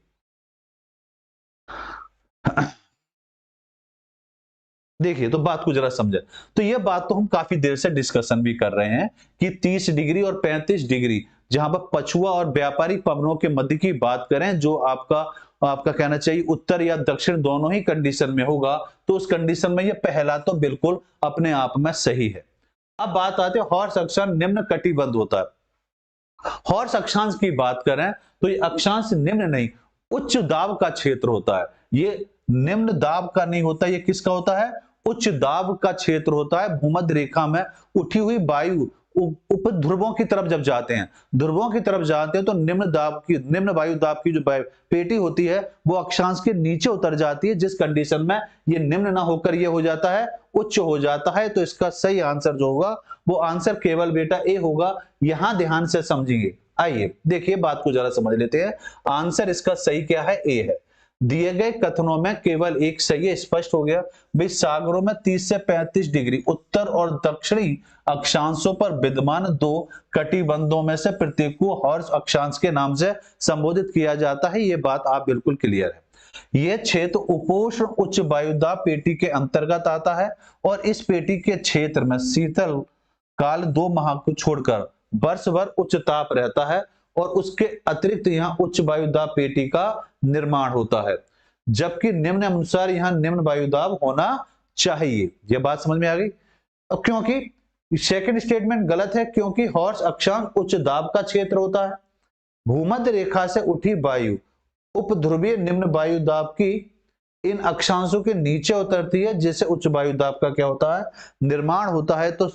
B: देखिए तो बात को जरा समझे, तो ये बात तो हम काफी देर से डिस्कशन भी कर रहे हैं कि 30 डिग्री और 35 डिग्री जहां पर पछुआ और व्यापारिक पवनों के मध्य की बात करें, जो आपका आपका कहना चाहिए उत्तर या दक्षिण दोनों ही कंडीशन में होगा, तो उस कंडीशन में ये पहला तो बिल्कुल अपने आप में सही है। अब बात आती है हॉर्स अक्षांश निम्न कटिबंध होता है। हॉर्स अक्षांश की बात करें तो ये अक्षांश निम्न नहीं, उच्च दाब का क्षेत्र होता है। ये निम्न दाब का नहीं होता, ये किसका होता है? उच्च दाब का क्षेत्र होता है। भूमध्य रेखा में उठी हुई वायु उप ध्रुवों की तरफ जब जाते हैं, ध्रुवों की तरफ जाते हैं तो निम्न वायु दाब की जो पेटी होती है वो अक्षांश के नीचे उतर जाती है, जिस कंडीशन में ये निम्न ना होकर ये हो जाता है उच्च हो जाता है। तो इसका सही आंसर जो होगा वो आंसर केवल बेटा ए होगा। यहां ध्यान से समझिए, आइए देखिए बात को जरा समझ लेते हैं। आंसर इसका सही क्या है? ए है। दिए गए कथनों में केवल एक सही है, स्पष्ट हो गया भाई। सागरों में 30 से 35 डिग्री उत्तर और दक्षिणी अक्षांशों पर विद्यमान दो कटिबंधों में से प्रत्येक को हॉर्स अक्षांश के नाम से संबोधित किया जाता है। ये बात आप बिल्कुल क्लियर है। यह क्षेत्र उपोष्ण उच्च वायुदाब पेटी के अंतर्गत आता है और इस पेटी के क्षेत्र में शीतल काल 2 माह को छोड़कर वर्ष भर उच्च ताप रहता है और उसके अतिरिक्त यहाँ उच्च वायुदाब पेटी का निर्माण होता है, जबकि निम्न अनुसार यहाँ निम्न वायुदाब होना चाहिए। यह बात समझ में आ गई? क्योंकि सेकंड स्टेटमेंट गलत है, क्योंकि हॉर्स अक्षांश उच्च दाब का क्षेत्र होता है। भूमध्य रेखा से उठी वायु उपध्रुवीय निम्न वायुदाब की इन अक्षांशों के नीचे उतरती है, जिससे उच्च वायुदाब का क्या होता है? निर्माण होता है। तो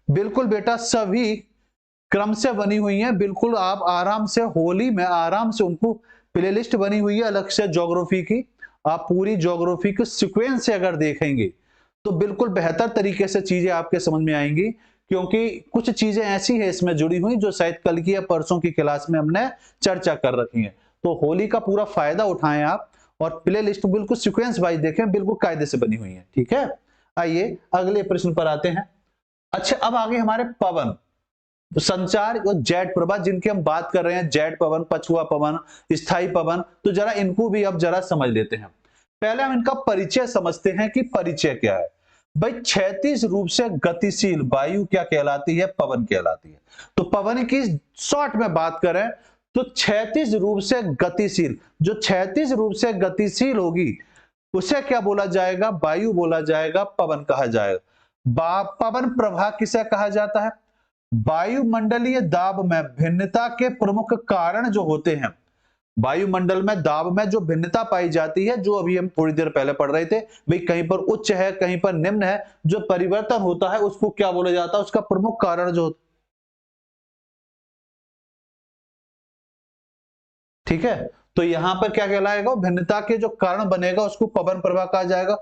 B: बिल्कुल बेटा सभी क्रम से बनी हुई हैं, बिल्कुल आप आराम से होली में आराम से उनको प्लेलिस्ट बनी हुई है अलग से ज्योग्राफी की। आप पूरी ज्योग्राफी के सीक्वेंस से अगर देखेंगे तो बिल्कुल बेहतर तरीके से चीजें आपके समझ में आएंगी, क्योंकि कुछ चीजें ऐसी है इसमें जुड़ी हुई जो शायद कल की या परसों की क्लास में हमने चर्चा कर रखी है। तो होली का पूरा फायदा उठाएं आप और प्ले लिस्ट बिल्कुल सिक्वेंस वाइज देखें, बिल्कुल कायदे से बनी हुई है। ठीक है, आइए अगले प्रश्न पर आते हैं। अच्छा, अब आगे हमारे पवन संचार और जेट प्रवाह जिनकी हम बात कर रहे हैं, जेट पवन, पछुआ पवन, स्थायी पवन, तो जरा इनको भी अब जरा समझ लेते हैं। पहले हम इनका परिचय समझते हैं कि परिचय क्या है। भाई क्षैतिज रूप से गतिशील वायु क्या कहलाती है? पवन कहलाती है। तो पवन की शॉर्ट में बात करें तो क्षैतिज रूप से गतिशील, जो क्षैतिज रूप से गतिशील होगी उसे क्या बोला जाएगा? वायु बोला जाएगा, पवन कहा जाएगा। पवन प्रवाह किसे कहा जाता है? वायुमंडलीय दाब में भिन्नता के प्रमुख कारण जो होते हैं, वायुमंडल में दाब में जो भिन्नता पाई जाती है, जो अभी हम थोड़ी देर पहले पढ़ रहे थे, भाई कहीं पर उच्च है कहीं पर निम्न है, जो परिवर्तन होता है उसको क्या बोला जाता है? उसका प्रमुख कारण जो होता, ठीक है। तो यहां पर क्या कहलाएगा? भिन्नता के जो कारण बनेगा उसको पवन प्रवाह कहा जाएगा।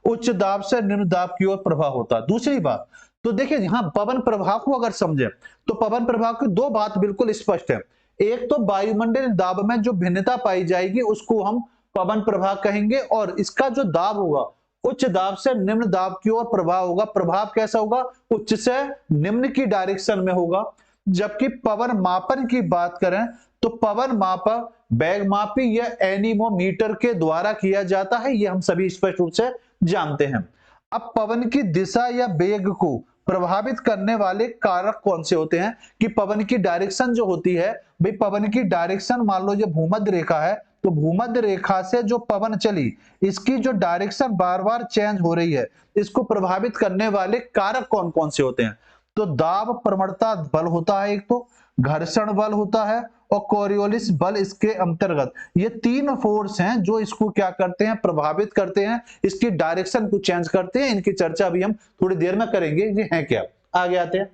B: उच्च दाब से निम्न दाब की ओर प्रवाह होता है। दूसरी बात, तो देखिए यहां पवन प्रवाह को अगर समझे तो पवन प्रवाह की दो बात बिल्कुल स्पष्ट है। एक तो वायुमंडल दाब में जो भिन्नता पाई जाएगी उसको हम पवन प्रवाह कहेंगे, और इसका जो दाब होगा उच्च दाब से निम्न दाब की ओर प्रवाह होगा। प्रभाव कैसा होगा? उच्च से निम्न की डायरेक्शन में होगा। जबकि पवन मापन की बात करें तो पवन मापन वेगमापी या एनीमोमीटर के द्वारा किया जाता है, ये हम सभी स्पष्ट रूप से जानते हैं। अब पवन की दिशा या वेग को प्रभावित करने वाले कारक कौन से होते हैं? कि पवन की डायरेक्शन जो होती है, भाई पवन की डायरेक्शन मान लो ये भूमध्य रेखा है, तो भूमध्य रेखा से जो पवन चली इसकी जो डायरेक्शन बार बार चेंज हो रही है, इसको प्रभावित करने वाले कारक कौन कौन से होते हैं? तो दाब प्रवणता बल होता है, एक तो घर्षण बल होता है, और कोरियोलिस बल इसके अंतर्गत। ये तीन फोर्स हैं जो इसको क्या करते हैं? प्रभावित करते हैं, इसकी डायरेक्शन को चेंज करते हैं। इनकी चर्चा अभी हम थोड़ी देर में करेंगे, ये हैं क्या। आगे आते हैं।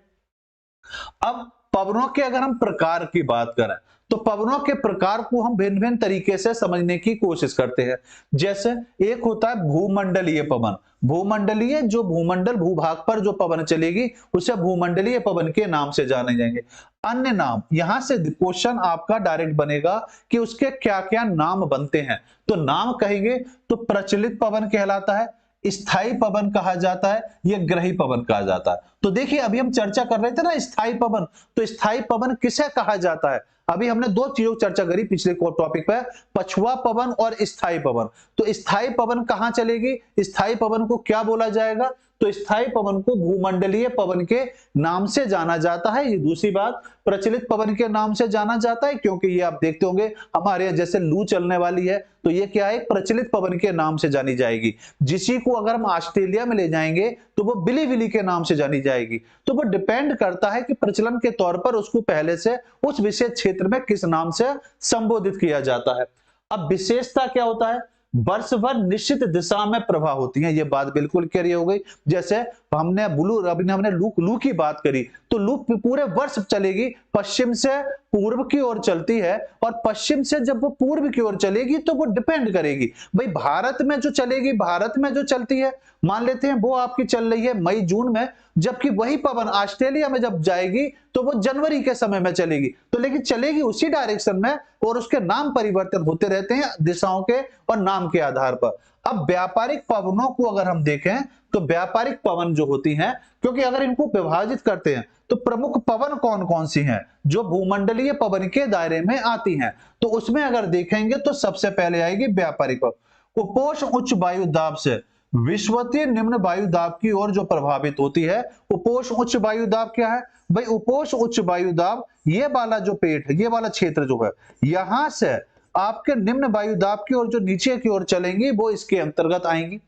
B: अब पवनों के अगर हम प्रकार की बात करें तो पवनों के प्रकार को हम भिन्न भिन्न तरीके से समझने की कोशिश करते हैं। जैसे एक होता है भूमंडलीय पवन। भूमंडलीय जो भूमंडल भूभाग पर जो पवन चलेगी उसे भूमंडलीय पवन के नाम से जाने जाएंगे। अन्य नाम, यहां से क्वेश्चन आपका डायरेक्ट बनेगा कि उसके क्या क्या नाम बनते हैं। तो नाम कहेंगे तो प्रचलित पवन कहलाता है, स्थायी पवन कहा जाता है, यह ग्रही पवन कहा जाता है। तो देखिए अभी हम चर्चा कर रहे थे ना स्थायी पवन, तो स्थायी पवन किसे कहा जाता है? अभी हमने दो चीजों की चर्चा करी पिछले टॉपिक पे, पछुआ पवन और स्थायी पवन। तो स्थायी पवन कहां चलेगी, स्थायी पवन को क्या बोला जाएगा? तो स्थायी पवन को भूमंडलीय पवन के नाम से जाना जाता है। ये दूसरी बात, प्रचलित पवन के नाम से जाना जाता है क्योंकि ये आप देखते होंगे हमारे यहाँ जैसे लू चलने वाली है तो ये क्या है, प्रचलित पवन के नाम से जानी जाएगी। जिसी को अगर हम ऑस्ट्रेलिया में ले जाएंगे तो वो बिली विली के नाम से जानी जाएगी। तो वो डिपेंड करता है कि प्रचलन के तौर पर उसको पहले से उस विशेष क्षेत्र में किस नाम से संबोधित किया जाता है। अब विशेषता क्या होता है, वर्ष भर निश्चित दिशा में प्रवाह होती है, ये बात बिल्कुल क्लियर हो गई। जैसे हमने हमने लू की बात करी तो लू पूरे वर्ष चलेगी, पश्चिम से पूर्व की ओर चलती है और पश्चिम से जब वो पूर्व की ओर चलेगी तो वो डिपेंड करेगी भाई भारत में जो चलेगी, भारत में जो चलती है मान लेते हैं वो आपकी चल रही है मई जून में, जबकि वही पवन ऑस्ट्रेलिया में जब जाएगी तो वो जनवरी के समय में चलेगी। तो लेकिन चलेगी उसी डायरेक्शन में और उसके नाम परिवर्तन होते रहते हैं दिशाओं के और नाम के आधार पर। अब व्यापारिक पवनों को अगर हम देखें तो व्यापारिक पवन जो होती हैं, क्योंकि अगर इनको विभाजित करते हैं तो प्रमुख पवन कौन कौन सी हैं जो भूमंडलीय पवन के दायरे में आती हैं, तो उसमें अगर देखेंगे तो सबसे पहले आएगी व्यापारिक पवन। उपोष्ण उच्च वायु दाब से विषुवतीय निम्न वायु दाब की ओर जो प्रभावित होती है। उपोष्ण उच्च वायु दाब क्या है भाई, उपोष्ण उच्च वायु दाब ये वाला जो पेट है, ये वाला क्षेत्र जो है, यहां से आपके निम्न वायु दाब की ओर जो नीचे की ओर चलेंगी वो इसके अंतर्गत आएंगी।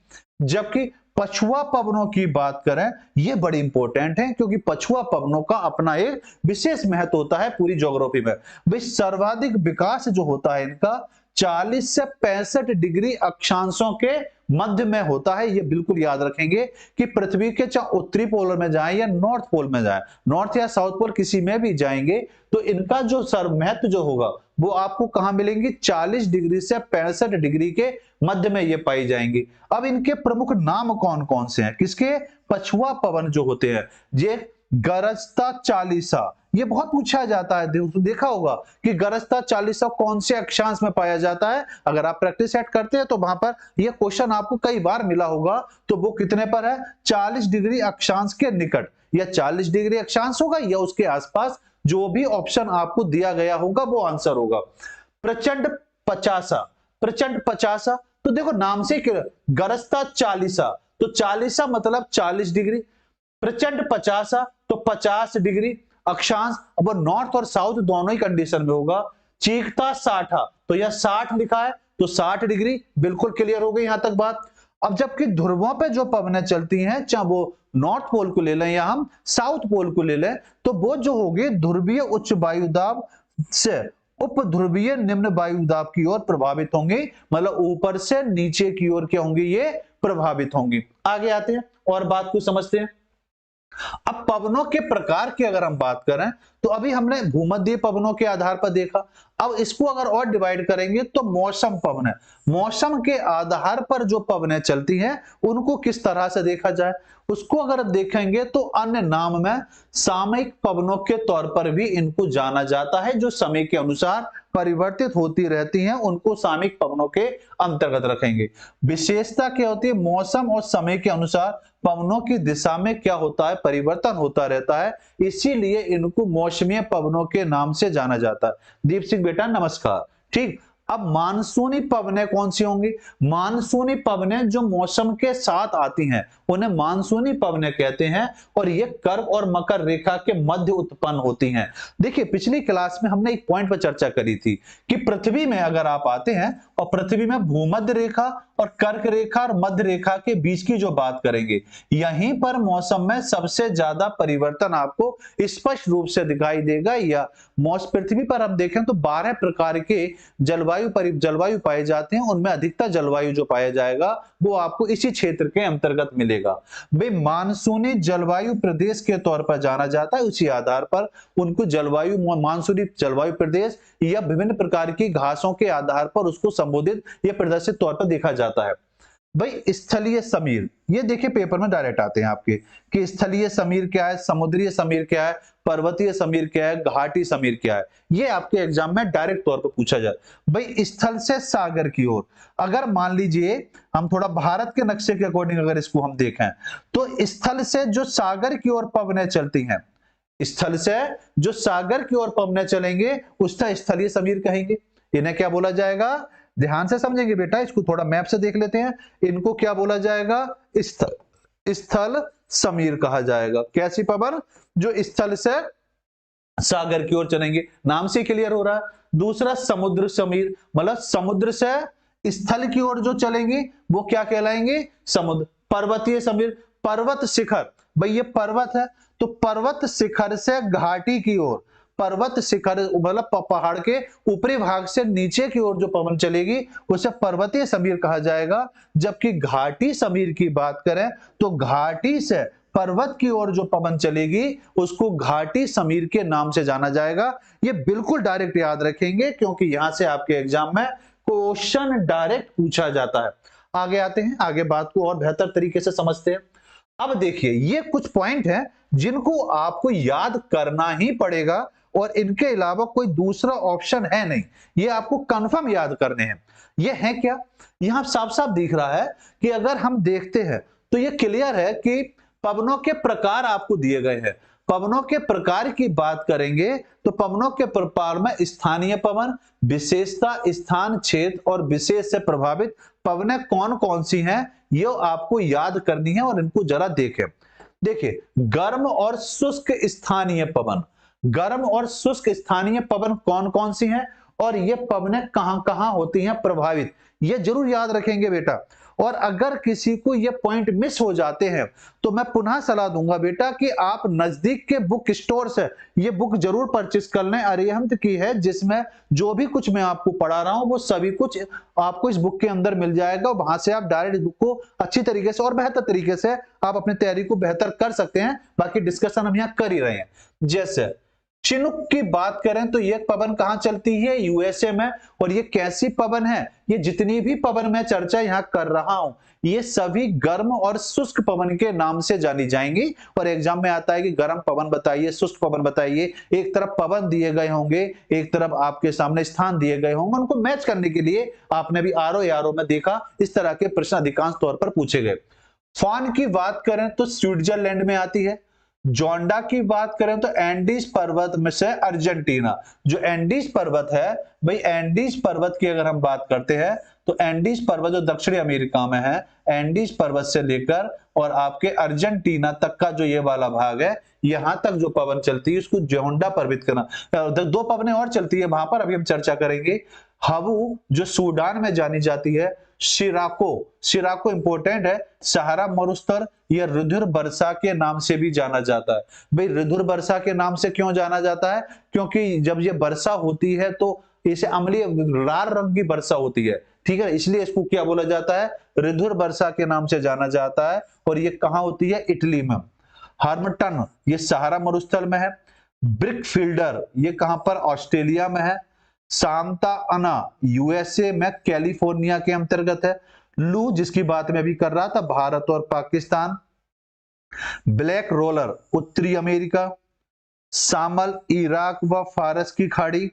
B: जबकि पछुआ पवनों की बात करें, ये बड़ी इंपॉर्टेंट है क्योंकि पछुआ पवनों का अपना एक विशेष महत्व होता है पूरी ज्योग्राफी में। भाई सर्वाधिक विकास जो होता है इनका 40 से 65 डिग्री अक्षांशों के मध्य में होता है। ये बिल्कुल याद रखेंगे कि पृथ्वी के चाहे उत्तरी पोल में जाएं या नॉर्थ पोल में जाएं, नॉर्थ या साउथ पोल किसी में भी जाएंगे तो इनका जो महत्व जो होगा वो आपको कहां मिलेंगी, 40 डिग्री से 65 डिग्री के मध्य में ये पाई जाएंगी। अब इनके प्रमुख नाम कौन कौन से हैं, किसके, पछुआ पवन जो होते हैं। ये गरजता चालीसा, ये बहुत पूछा जाता है, देखा होगा कि गरजता चालीसा कौन से अक्षांश में पाया जाता है। अगर आप प्रैक्टिस सेट करते हैं तो वहां पर यह क्वेश्चन आपको कई बार मिला होगा। तो वो कितने पर है, 40 डिग्री अक्षांश के निकट, या 40 डिग्री अक्षांश होगा या उसके आसपास, जो भी ऑप्शन आपको दिया गया होगा वो आंसर होगा। प्रचंड 50, प्रचंड 50, तो देखो नाम से गरजता चालीसा, तो चालीसा मतलब 40 डिग्री, प्रचंड 50 तो 50 डिग्री अक्षांश। अब नॉर्थ और साउथ दोनों ही कंडीशन में होगा। चीखता 60, तो यह 60 लिखा है तो 60 डिग्री, बिल्कुल क्लियर हो गई यहां तक बात। अब जबकि ध्रुवों पे जो पवनें चलती हैं, चाहे वो नॉर्थ पोल को ले लें या हम साउथ पोल को ले लें, तो वो जो होगी ध्रुवीय उच्च वायुदाब से उप ध्रुवीय निम्न वायुदाब की ओर प्रभावित होंगे, मतलब ऊपर से नीचे की ओर क्या होंगी, ये प्रभावित होंगी। आगे आते हैं और बात को समझते हैं। अब पवनों के प्रकार की अगर हम बात करें तो अभी हमने भूमध्य पवनों के आधार पर देखा। अब इसको अगर और डिवाइड करेंगे तो मौसम पवन है, मौसम के आधार पर जो पवनें चलती हैं उनको किस तरह से देखा जाए, उसको अगर देखेंगे तो अन्य नाम में सामयिक पवनों के तौर पर भी इनको जाना जाता है। जो समय के अनुसार परिवर्तित होती रहती हैं उनको सामयिक पवनों के अंतर्गत रखेंगे। विशेषता क्या होती है, मौसम और समय के अनुसार पवनों की दिशा में क्या होता है, परिवर्तन होता रहता है, इसीलिए इनको मौसमी पवनों के नाम से जाना जाता है। दीप सिंह बेटा नमस्कार। ठीक, अब मानसूनी पवनें कौन सी होंगी, मानसूनी पवनें जो मौसम के साथ आती हैं उन्हें मानसूनी पवनें कहते हैं और ये कर्क और मकर रेखा के मध्य उत्पन्न होती हैं। देखिए पिछली क्लास में हमने एक पॉइंट पर चर्चा करी थी कि पृथ्वी में अगर आप आते हैं और पृथ्वी में भूमध्य रेखा और कर्क रेखा और मध्य रेखा के बीच की जो बात करेंगे, यहीं पर मौसम में सबसे ज्यादा परिवर्तन आपको स्पष्ट रूप से दिखाई देगा। या पृथ्वी पर हम देखें तो 12 प्रकार के जलवायु जलवायु पाए जाते हैं उनमें अधिकतर जलवायु जो पाया जाएगा वो आपको इसी क्षेत्र के अंतर्गत मिलेगा। भाई मानसूनी जलवायु प्रदेश के तौर पर जाना जाता है, उसी आधार पर उनको जलवायु मानसूनी जलवायु प्रदेश या विभिन्न प्रकार की घासों के आधार पर उसको संबोधित या प्रदर्शित तौर पर देखा जाता है। भाई स्थलीय समीर, ये देखिए पेपर में डायरेक्ट आते हैं आपके कि स्थलीय समीर क्या है, समुद्रीय समीर क्या है, पर्वतीय समीर क्या है, घाटी समीर क्या है, ये आपके एग्जाम में डायरेक्ट तौर पर पूछा जाए। भाई स्थल से सागर की ओर, अगर मान लीजिए हम थोड़ा भारत के नक्शे के अकॉर्डिंग अगर इसको हम देखें तो स्थल से जो सागर की ओर पवनें चलती हैं, स्थल से जो सागर की ओर पवनें चलेंगे उसका स्थलीय समीर कहेंगे। इन्हें क्या बोला जाएगा, ध्यान से समझेंगे बेटा, इसको थोड़ा मैप से देख लेते हैं। इनको क्या बोला जाएगा, स्थल समीर कहा जाएगा। कैसी पवन, जो स्थल से सागर की ओर चलेंगे, नाम से क्लियर हो रहा है। दूसरा समुद्र समीर, मतलब समुद्र से स्थल की ओर जो चलेंगे वो क्या कहलाएंगे, समुद्र। पर्वतीय समीर, पर्वत शिखर, भाई ये पर्वत है तो पर्वत शिखर से घाटी की ओर, पर्वत शिखर मतलब पहाड़ के ऊपरी भाग से नीचे की ओर जो पवन चलेगी उसे पर्वतीय समीर कहा जाएगा। जबकि घाटी समीर की बात करें तो घाटी से पर्वत की ओर जो पवन चलेगी उसको घाटी समीर के नाम से जाना जाएगा। ये बिल्कुल डायरेक्ट याद रखेंगे क्योंकि यहां से आपके एग्जाम में क्वेश्चन डायरेक्ट पूछा जाता है। आगे आते हैं, आगे बात को और बेहतर तरीके से समझते हैं। अब देखिए ये कुछ पॉइंट हैं जिनको आपको याद करना ही पड़ेगा और इनके अलावा कोई दूसरा ऑप्शन है नहीं, ये आपको कंफर्म याद करने हैं। ये है क्या, यहां साफ साफ दिख रहा है कि अगर हम देखते हैं तो ये क्लियर है कि पवनों के प्रकार आपको दिए गए हैं। पवनों के प्रकार की बात करेंगे तो पवनों के प्रकार में स्थानीय पवन, विशेषता, स्थान, क्षेत्र और विशेष से प्रभावित पवनें कौन कौन सी हैं ये आपको याद करनी है और इनको जरा देखें। देखिए गर्म और शुष्क स्थानीय पवन, गर्म और शुष्क स्थानीय पवन कौन कौन सी हैं और ये पवनें कहां कहां होती हैं प्रभावित, ये जरूर याद रखेंगे बेटा। और अगर किसी को ये पॉइंट मिस हो जाते हैं तो मैं पुनः सलाह दूंगा बेटा कि आप नजदीक के बुक स्टोर से ये बुक जरूर परचेस कर लें। अरिहंत की है, जिसमें जो भी कुछ मैं आपको पढ़ा रहा हूं वो सभी कुछ आपको इस बुक के अंदर मिल जाएगा। वहां से आप डायरेक्ट बुक को अच्छी तरीके से और बेहतर तरीके से आप अपनी तैयारी को बेहतर कर सकते हैं। बाकी डिस्कशन हम यहाँ कर ही रहे हैं। जैसे चिनुक की बात करें तो यह पवन कहां चलती है, यूएसए में। और ये कैसी पवन है, ये जितनी भी पवन मैं चर्चा यहां कर रहा हूं ये सभी गर्म और शुष्क पवन के नाम से जानी जाएंगी। और एग्जाम में आता है कि गर्म पवन बताइए, शुष्क पवन बताइए। एक तरफ पवन दिए गए होंगे, एक तरफ आपके सामने स्थान दिए गए होंगे, उनको मैच करने के लिए आपने भी आरो यारो में देखा इस तरह के प्रश्न अधिकांश तौर पर पूछे गए। फान की बात करें तो स्विट्जरलैंड में आती है। जोंडा की बात करें तो एंडीज पर्वत में से अर्जेंटीना, जो एंडीज पर्वत है, भाई एंडीज पर्वत की अगर हम बात करते हैं तो एंडीज पर्वत जो दक्षिणी अमेरिका में है, एंडीज पर्वत से लेकर और आपके अर्जेंटीना तक का जो ये वाला भाग है, यहां तक जो पवन चलती है उसको जोंडा पर्वत का नाम। दो पवनें और चलती है वहां पर, अभी हम चर्चा करेंगे। हवू जो सूडान में जानी जाती है। शिराको, शिराको इंपोर्टेंट है, सहारा मरुस्थल या रुधिर वर्षा के नाम से भी जाना जाता है। भाई रुधिर वर्षा के नाम से क्यों जाना जाता है, क्योंकि जब ये वर्षा होती है तो इसे अम्लीय लाल रंग की वर्षा होती है, ठीक है, इसलिए इसको क्या बोला जाता है, रुधिर वर्षा के नाम से जाना जाता है। और ये कहां होती है, इटली में। हार्मटन ये सहारा मरुस्थल में है। ब्रिक फील्डर ये कहां पर, ऑस्ट्रेलिया में है। सांता अना यूएसए में कैलिफोर्निया के अंतर्गत है। लू जिसकी बात मैं अभी कर रहा था, भारत और पाकिस्तान। ब्लैक रोलर उत्तरी अमेरिका। सामल इराक व फारस की खाड़ी।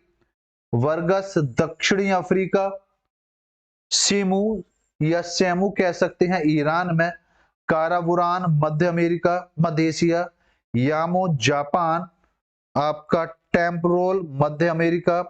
B: वर्गस दक्षिणी अफ्रीका। सीमू या सेमू कह सकते हैं ईरान में। काराबुरान मध्य अमेरिका, मध्य एशिया। यामो जापान। आपका टेम्परोल मध्य अमेरिका।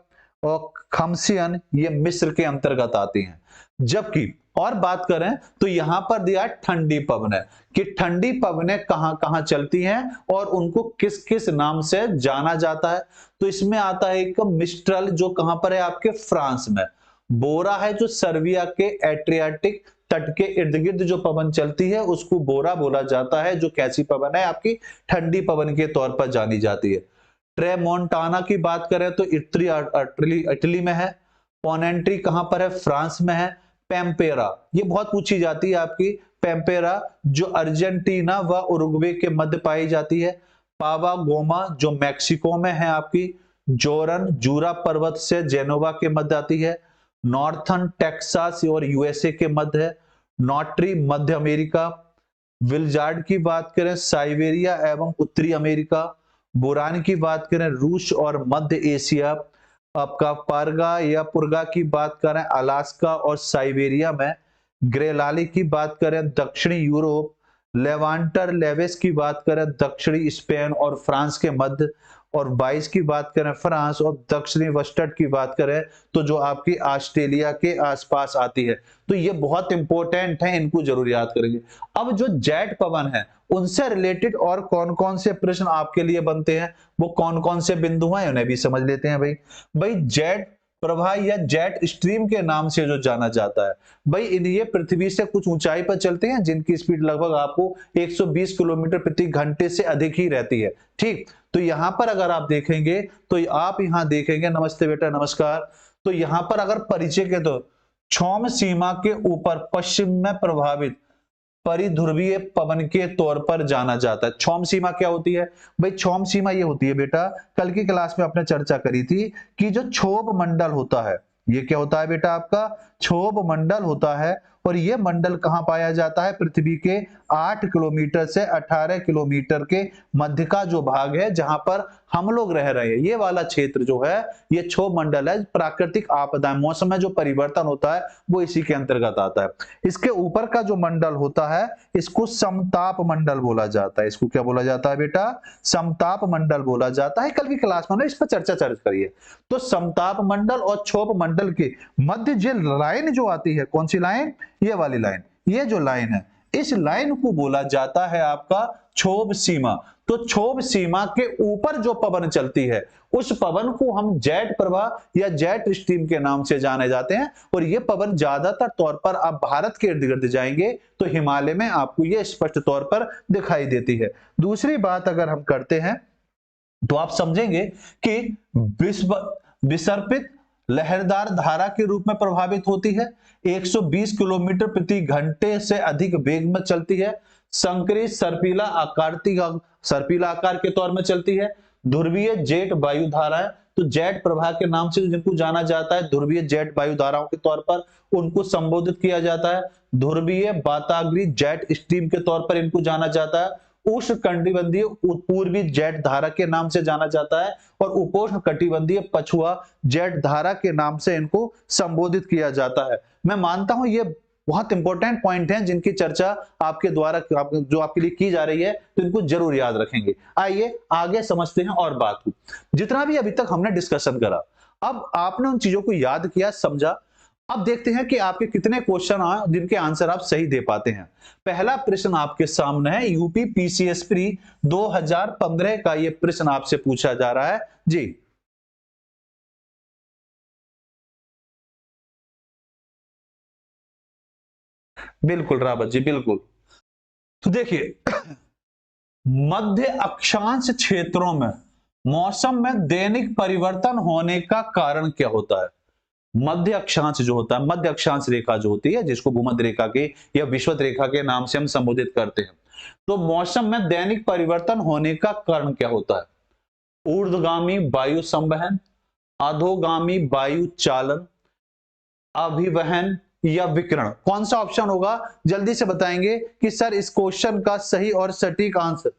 B: और खमसियन ये मिस्र के अंतर्गत आती हैं। जबकि और बात करें तो यहां पर दिया ठंडी पवनें कि ठंडी पवनें कहां कहां चलती हैं और उनको किस किस नाम से जाना जाता है। तो इसमें आता है एक मिस्ट्रल जो कहां पर है, आपके फ्रांस में। बोरा है जो सर्बिया के एड्रियाटिक तट के इर्द गिर्द जो पवन चलती है उसको बोरा बोला जाता है, जो कैसी पवन है, आपकी ठंडी पवन के तौर पर जानी जाती है। ट्रेमोंटाना की बात करें तो इटली में है। पोनेंट्री कहां पर है? फ्रांस में है। पेम्पेरा, ये बहुत पूछी जाती है आपकी, पेम्पेरा जो अर्जेंटीना व उरुग्वे के मध्य पाई जाती है। पावा गोमा जो मैक्सिको में है आपकी। जोरन जूरा पर्वत से जेनोवा के मध्य आती है। नॉर्थन टेक्सास और यूएसए के मध्य है। नॉट्री मध्य अमेरिका। विलजार्ड की बात करें साइबेरिया एवं उत्तरी अमेरिका। बुरान की बात करें रूस और मध्य एशिया। आपका पारगा या पुरगा की बात करें अलास्का और साइबेरिया में। ग्रेलाली की बात करें दक्षिणी यूरोप। लेवांटर लेवेस की बात करें दक्षिणी स्पेन और फ्रांस के मध्य। और 22 की बात करें फ्रांस और दक्षिणी वेस्टर्न की बात करें तो जो आपकी ऑस्ट्रेलिया के आसपास आती है। तो ये बहुत इंपॉर्टेंट है, इनको जरूर याद करेंगे। अब जो जेट पवन है उनसे रिलेटेड और कौन कौन से प्रश्न आपके लिए बनते हैं, वो कौन कौन से बिंदु हैं उन्हें भी समझ लेते हैं। भाई जेट प्रवाह या जेट स्ट्रीम के नाम से जो जाना जाता है, भाई ये पृथ्वी से कुछ ऊंचाई पर चलते हैं जिनकी स्पीड लगभग आपको 120 किलोमीटर प्रति घंटे से अधिक ही रहती है। ठीक, तो यहां पर अगर आप देखेंगे तो आप यहां देखेंगे, नमस्ते बेटा नमस्कार, तो यहां पर अगर परिचय के तो क्षौम सीमा के ऊपर पश्चिम में प्रभावित परिध्रुवीय पवन के तौर पर जाना जाता है। क्षौम सीमा क्या होती है? भाई क्षौम सीमा ये होती है बेटा, कल की क्लास में आपने चर्चा करी थी कि जो क्षोभ मंडल होता है, ये क्या होता है बेटा? आपका क्षोभ मंडल होता है। और ये मंडल कहां पाया जाता है? पृथ्वी के 8 किलोमीटर से 18 किलोमीटर के मध्य का जो भाग है जहां पर हम लोग रह रहे हैं, ये वाला क्षेत्र जो है ये क्षोभ मंडल है। प्राकृतिक आपदाएं, मौसम में जो परिवर्तन होता है वो इसी के अंतर्गत आता है। इसके ऊपर का जो मंडल होता है इसको समताप मंडल बोला जाता है। इसको क्या बोला जाता है बेटा? समताप मंडल बोला जाता है। कल की क्लास में इस पर चर्चा करिए। तो समताप मंडल और क्षोभ मंडल के मध्य जो लाइन जो आती है, कौन सी लाइन? ये वाली लाइन, ये जो लाइन है इस लाइन को बोला जाता है आपका क्षोभ सीमा। तो क्षोभ सीमा के ऊपर जो पवन चलती है उस पवन को हम जेट प्रवाह या जेट स्ट्रीम के नाम से जाने जाते हैं। और ये पवन ज्यादातर तौर पर आप भारत के इर्द गिर्द जाएंगे तो हिमालय में आपको ये स्पष्ट तौर पर दिखाई देती है। दूसरी बात अगर हम करते हैं तो आप समझेंगे कि विसर्पित लहरदार धारा के रूप में प्रभावित होती है। 120 किलोमीटर प्रति घंटे से अधिक वेग में चलती है। संकरी सर्पिला आकार के तौर में चलती है। ध्रुवीय जेट वायु धाराएं, तो जेट प्रवाह के नाम से जिनको जाना जाता है ध्रुवीय जेट वायु धाराओं के तौर पर उनको संबोधित किया जाता है। ध्रुवीय वाताग्री जेट स्ट्रीम के तौर पर इनको जाना जाता है। उष्ण कटिबंधीय पूर्वी जेट धारा के नाम से जाना जाता है और उपोष्ण कटिबंधीय पछुआ जेट धारा के नाम से इनको संबोधित किया जाता है। मैं मानता हूं ये बहुत इंपॉर्टेंट पॉइंट हैं जिनकी चर्चा आपके द्वारा जो आपके लिए की जा रही है, तो इनको जरूर याद रखेंगे। आइए आगे समझते हैं और बात को। जितना भी अभी तक हमने डिस्कशन करा, अब आपने उन चीजों को याद किया, समझा। अब देखते हैं कि आपके कितने क्वेश्चन आए जिनके आंसर आप सही दे पाते हैं। पहला प्रश्न आपके सामने है, यूपी पीसीएस प्री 2015 का ये प्रश्न आपसे पूछा जा रहा है जी। बिल्कुल रावत जी, बिल्कुल। तो देखिए मध्य अक्षांश क्षेत्रों में मौसम में दैनिक परिवर्तन होने का कारण क्या होता है? मध्य अक्षांश जो होता है, मध्य अक्षांश रेखा जो होती है जिसको भूमध्य रेखा के या विषुवत रेखा के नाम से हम संबोधित करते हैं, तो मौसम में दैनिक परिवर्तन होने का कारण क्या होता है? ऊर्ध्वगामी वायु संवहन, अधोगामी वायु चालन, अभिवहन या विकिरण। कौन सा ऑप्शन होगा? जल्दी से बताएंगे कि सर इस क्वेश्चन का सही और सटीक आंसर।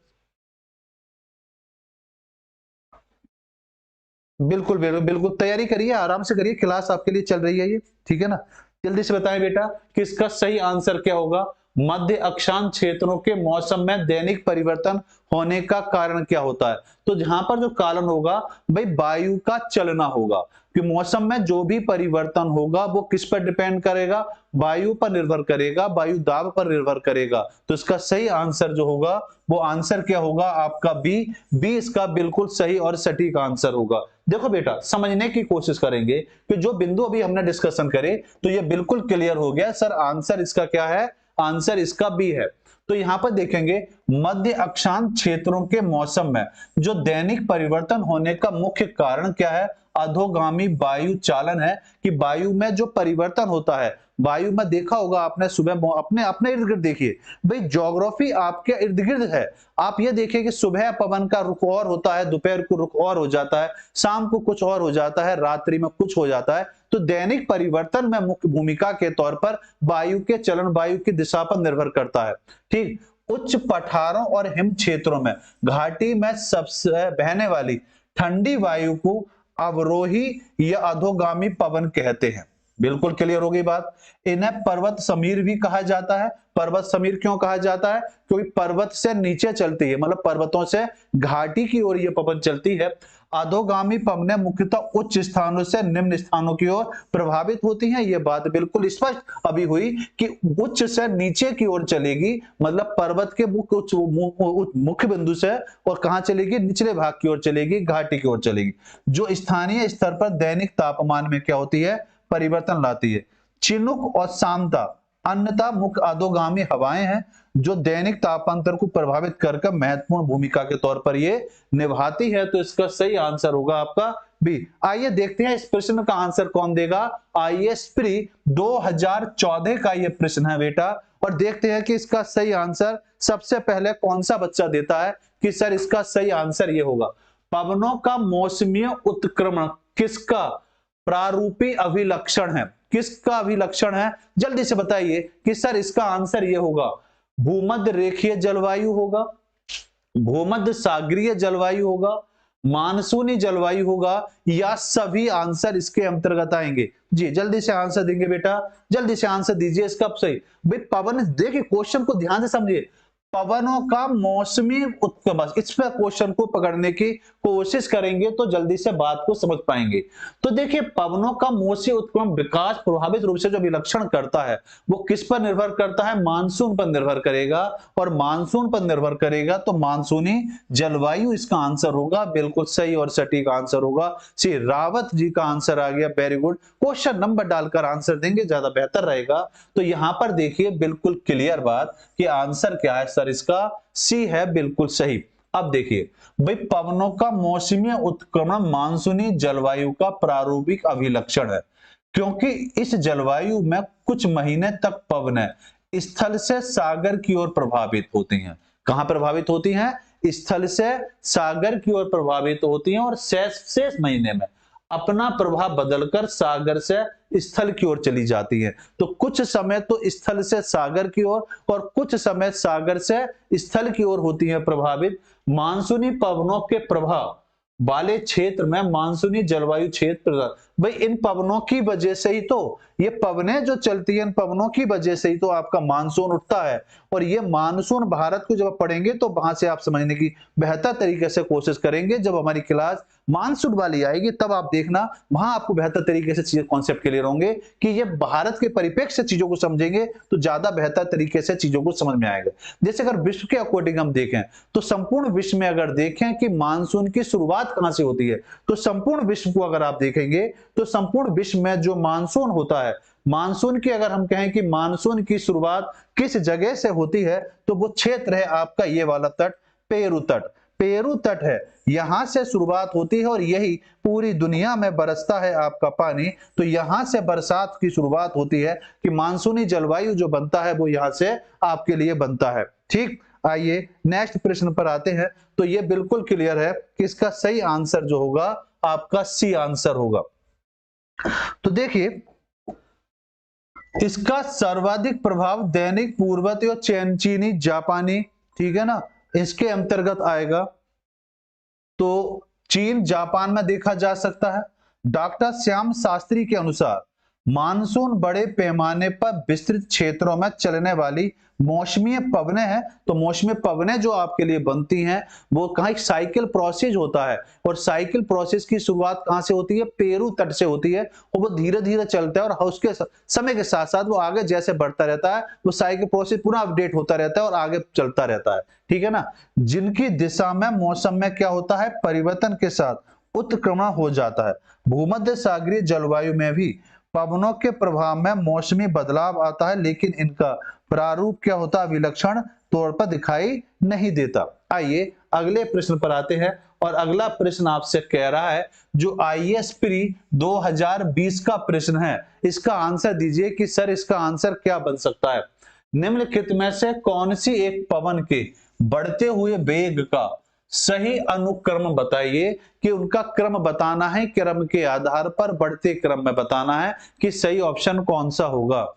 B: बिल्कुल बिल्कुल बिल्कुल, तैयारी करिए, आराम से करिए, क्लास आपके लिए चल रही है ये, ठीक है ना। जल्दी से बताएं बेटा कि इसका सही आंसर क्या होगा? मध्य अक्षांश क्षेत्रों के मौसम में दैनिक परिवर्तन होने का कारण क्या होता है? तो जहां पर जो कारण होगा भाई वायु का चलना होगा, कि मौसम में जो भी परिवर्तन होगा वो किस पर डिपेंड करेगा? वायु पर निर्भर करेगा, वायु दाब पर निर्भर करेगा। तो इसका सही आंसर जो होगा वो आंसर क्या होगा? आपका बी इसका बिल्कुल सही और सटीक आंसर होगा। देखो बेटा समझने की कोशिश करेंगे कि जो बिंदु अभी हमने डिस्कशन करे तो ये बिल्कुल क्लियर हो गया। सर आंसर इसका क्या है? आंसर इसका बी है। तो यहां पर देखेंगे मध्य अक्षांश क्षेत्रों के मौसम में जो दैनिक परिवर्तन होने का मुख्य कारण क्या है? अधोगामी वायु चालन है कि वायु में जो परिवर्तन होता है, वायु में देखा होगा आपने सुबह अपने अपने इर्द गिर्द देखिए भाई, ज्योग्राफी आपके इर्द गिर्द है। आप ये देखिए कि सुबह पवन का रुख और होता है, दोपहर को रुख और हो जाता है, शाम को कुछ और हो जाता है, रात्रि में कुछ हो जाता है। तो दैनिक परिवर्तन में मुख्य भूमिका के तौर पर वायु के चलन वायु की दिशा पर निर्भर करता है। ठीक, उच्च पठारों और हिम क्षेत्रों में घाटी में सबसे बहने वाली ठंडी वायु को अवरोही या अधोगामी पवन कहते हैं। बिल्कुल क्लियर हो गई बात। इन्हें पर्वत समीर भी कहा जाता है। पर्वत समीर क्यों कहा जाता है? क्योंकि पर्वत से नीचे चलती है, मतलब पर्वतों से घाटी की ओर ये पवन चलती है। अधोगामी पवनें मुख्यतः उच्च स्थानों से निम्न स्थानों की ओर प्रभावित होती हैं। ये बात बिल्कुल स्पष्ट अभी हुई कि उच्च से नीचे की ओर चलेगी, मतलब पर्वत के मुख्य बिंदु से, और कहां चलेगी? निचले भाग की ओर चलेगी, घाटी की ओर चलेगी, जो स्थानीय स्तर पर दैनिक तापमान में क्या होती है? परिवर्तन लाती है। चिनुक और सामता अन्यथा मुख्य अधोगामी हवाएं हैं जो दैनिक तापांतर को प्रभावित कर महत्वपूर्ण भूमिका के तौर पर ये निभाती है। तो इसका सही आंसर होगा आपका बी। आइए देखते हैं इस प्रश्न का आंसर कौन देगा। आईएएस प्री 2014 का ये प्रश्न है बेटा, और देखते हैं कि इसका सही आंसर सबसे पहले कौन सा बच्चा देता है कि सर इसका सही आंसर ये होगा। पवनों का मौसमीय उत्क्रमण किसका प्रारूपी अभिलक्षण है? किसका अभिलक्षण है? जल्दी से बताइए कि सर इसका आंसर ये होगा। भूमध्य रेखीय जलवायु होगा, भूमध्य सागरीय जलवायु होगा, मानसूनी जलवायु होगा, या सभी आंसर इसके अंतर्गत आएंगे? जी जल्दी से आंसर देंगे बेटा, जल्दी से आंसर दीजिए इसका सही। भाई पवन, देखिए क्वेश्चन को ध्यान से समझिए। पवनों का मौसमी उत्क्रमण, इस पर क्वेश्चन को पकड़ने की कोशिश करेंगे तो जल्दी से बात को समझ पाएंगे। तो देखिए पवनों का मौसमी उत्क्रमण विकास प्रभावित रूप से जो विलक्षण करता है वो किस पर निर्भर करता है? मानसून पर निर्भर करेगा, और मानसून पर निर्भर करेगा तो मानसूनी जलवायु इसका आंसर होगा। बिल्कुल सही और सटीक आंसर होगा। श्री रावत जी का आंसर आ गया, वेरी गुड। क्वेश्चन नंबर डालकर आंसर देंगे ज्यादा बेहतर रहेगा। तो यहां पर देखिए बिल्कुल क्लियर बात कि आंसर क्या है सर, इसका सी है, बिल्कुल सही। अब देखिए भाई पवनों का मौसमी उत्क्रमण मानसूनी जलवायु का प्रारूपिक अभिलक्षण है, क्योंकि इस जलवायु में कुछ महीने तक पवनें स्थल से सागर की ओर प्रभावित होती हैं। कहां प्रभावित होती हैं? स्थल से सागर की ओर प्रभावित होती हैं, और शेष महीने में अपना प्रभाव बदलकर सागर से स्थल की ओर चली जाती है। तो कुछ समय तो स्थल से सागर की ओर और कुछ समय सागर से स्थल की ओर होती है प्रभावित। मानसूनी पवनों के प्रभाव वाले क्षेत्र में मानसूनी जलवायु क्षेत्र, भाई इन पवनों की वजह से ही तो ये पवनें जो चलती हैं, इन पवनों की वजह से ही तो आपका मानसून उठता है। और ये मानसून भारत को जब पढ़ेंगे तो वहां से आप समझने की बेहतर तरीके से कोशिश करेंगे। जब हमारी क्लास मानसून वाली आएगी तब आप देखना, वहां आपको बेहतर तरीके से चीजें कॉन्सेप्ट क्लियर होंगे कि ये भारत के परिप्रेक्ष्य से चीजों को समझेंगे तो ज्यादा बेहतर तरीके से चीजों को समझ में आएगा। जैसे अगर विश्व के अकॉर्डिंग हम देखें तो संपूर्ण विश्व में अगर देखें कि मानसून की शुरुआत कहां से होती है, तो संपूर्ण विश्व को अगर आप देखेंगे तो संपूर्ण विश्व में जो मानसून होता है, मानसून की अगर हम कहें कि मानसून की शुरुआत किस जगह से होती है, तो वो क्षेत्र है आपका ये वाला तट, पेरू तट। पेरू तट है, यहां से शुरुआत होती है और यही पूरी दुनिया में बरसता है आपका पानी। तो यहां से बरसात की शुरुआत होती है कि मानसूनी जलवायु जो बनता है वो यहां से आपके लिए बनता है। ठीक, आइए नेक्स्ट प्रश्न पर आते हैं। तो ये बिल्कुल क्लियर है कि इसका सही आंसर जो होगा आपका सी आंसर होगा। तो देखिए इसका सर्वाधिक प्रभाव दैनिक पूर्वती और चीनी जापानी, ठीक है ना, इसके अंतर्गत आएगा। तो चीन जापान में देखा जा सकता है। डॉक्टर श्याम शास्त्री के अनुसार मानसून बड़े पैमाने पर विस्तृत क्षेत्रों में चलने वाली मौसमी पवनें हैं। तो मौसमी पवनें जो आपके लिए बनती हैं वो कहाँ, एक साइकिल प्रोसेस होता है, और साइकिल प्रोसेस की शुरुआत कहां से होती है? पेरू तट से होती है, और वो धीरे धीरे चलता है और उसके समय के साथ साथ वो आगे जैसे बढ़ता रहता है वो साइकिल प्रोसेस पूरा अपडेट होता रहता है और आगे चलता रहता है। ठीक है ना, जिनकी दिशा में मौसम में क्या होता है? परिवर्तन के साथ उत्क्रमण हो जाता है। भूमध्य सागरीय जलवायु में भी पवनों के प्रभाव में मौसमी बदलाव आता है, लेकिन इनका प्रारूप क्या होता है? विलक्षण तौर पर दिखाई नहीं देता। आइए अगले प्रश्न पर आते हैं, और अगला प्रश्न आपसे कह रहा है जो आईएएस प्री 2020 का प्रश्न है, इसका आंसर दीजिए कि सर इसका आंसर क्या बन सकता है। निम्नलिखित में से कौन सी एक पवन के बढ़ते हुए वेग का सही अनुक्रम बताइए, कि उनका क्रम बताना है, क्रम के आधार पर बढ़ते क्रम में बताना है कि सही ऑप्शन कौन सा होगा।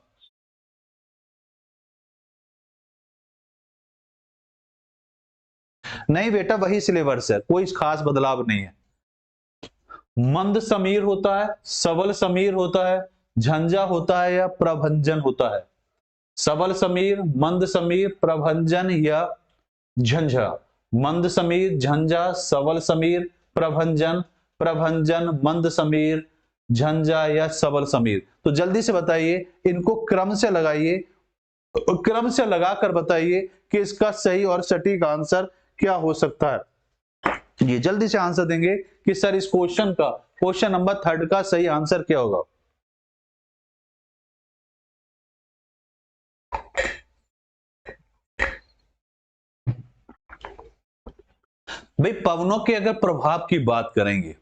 B: नहीं बेटा, वही सिलेबस है, कोई खास बदलाव नहीं है। मंद समीर होता है, सबल समीर होता है, झंझा होता है या प्रभंजन होता है। सबल समीर, मंद समीर, प्रभंजन या झंझा। मंद समीर, झंझा, सबल समीर, प्रभंजन, प्रभंजन, मंद समीर, झंझा या सबल समीर। तो जल्दी से बताइए, इनको क्रम से लगाइए, क्रम से लगाकर बताइए कि इसका सही और सटीक आंसर क्या हो सकता है। ये जल्दी से आंसर देंगे कि सर इस क्वेश्चन का, क्वेश्चन नंबर 3 का सही आंसर क्या होगा। भाई पवनों के अगर प्रभाव की बात करेंगे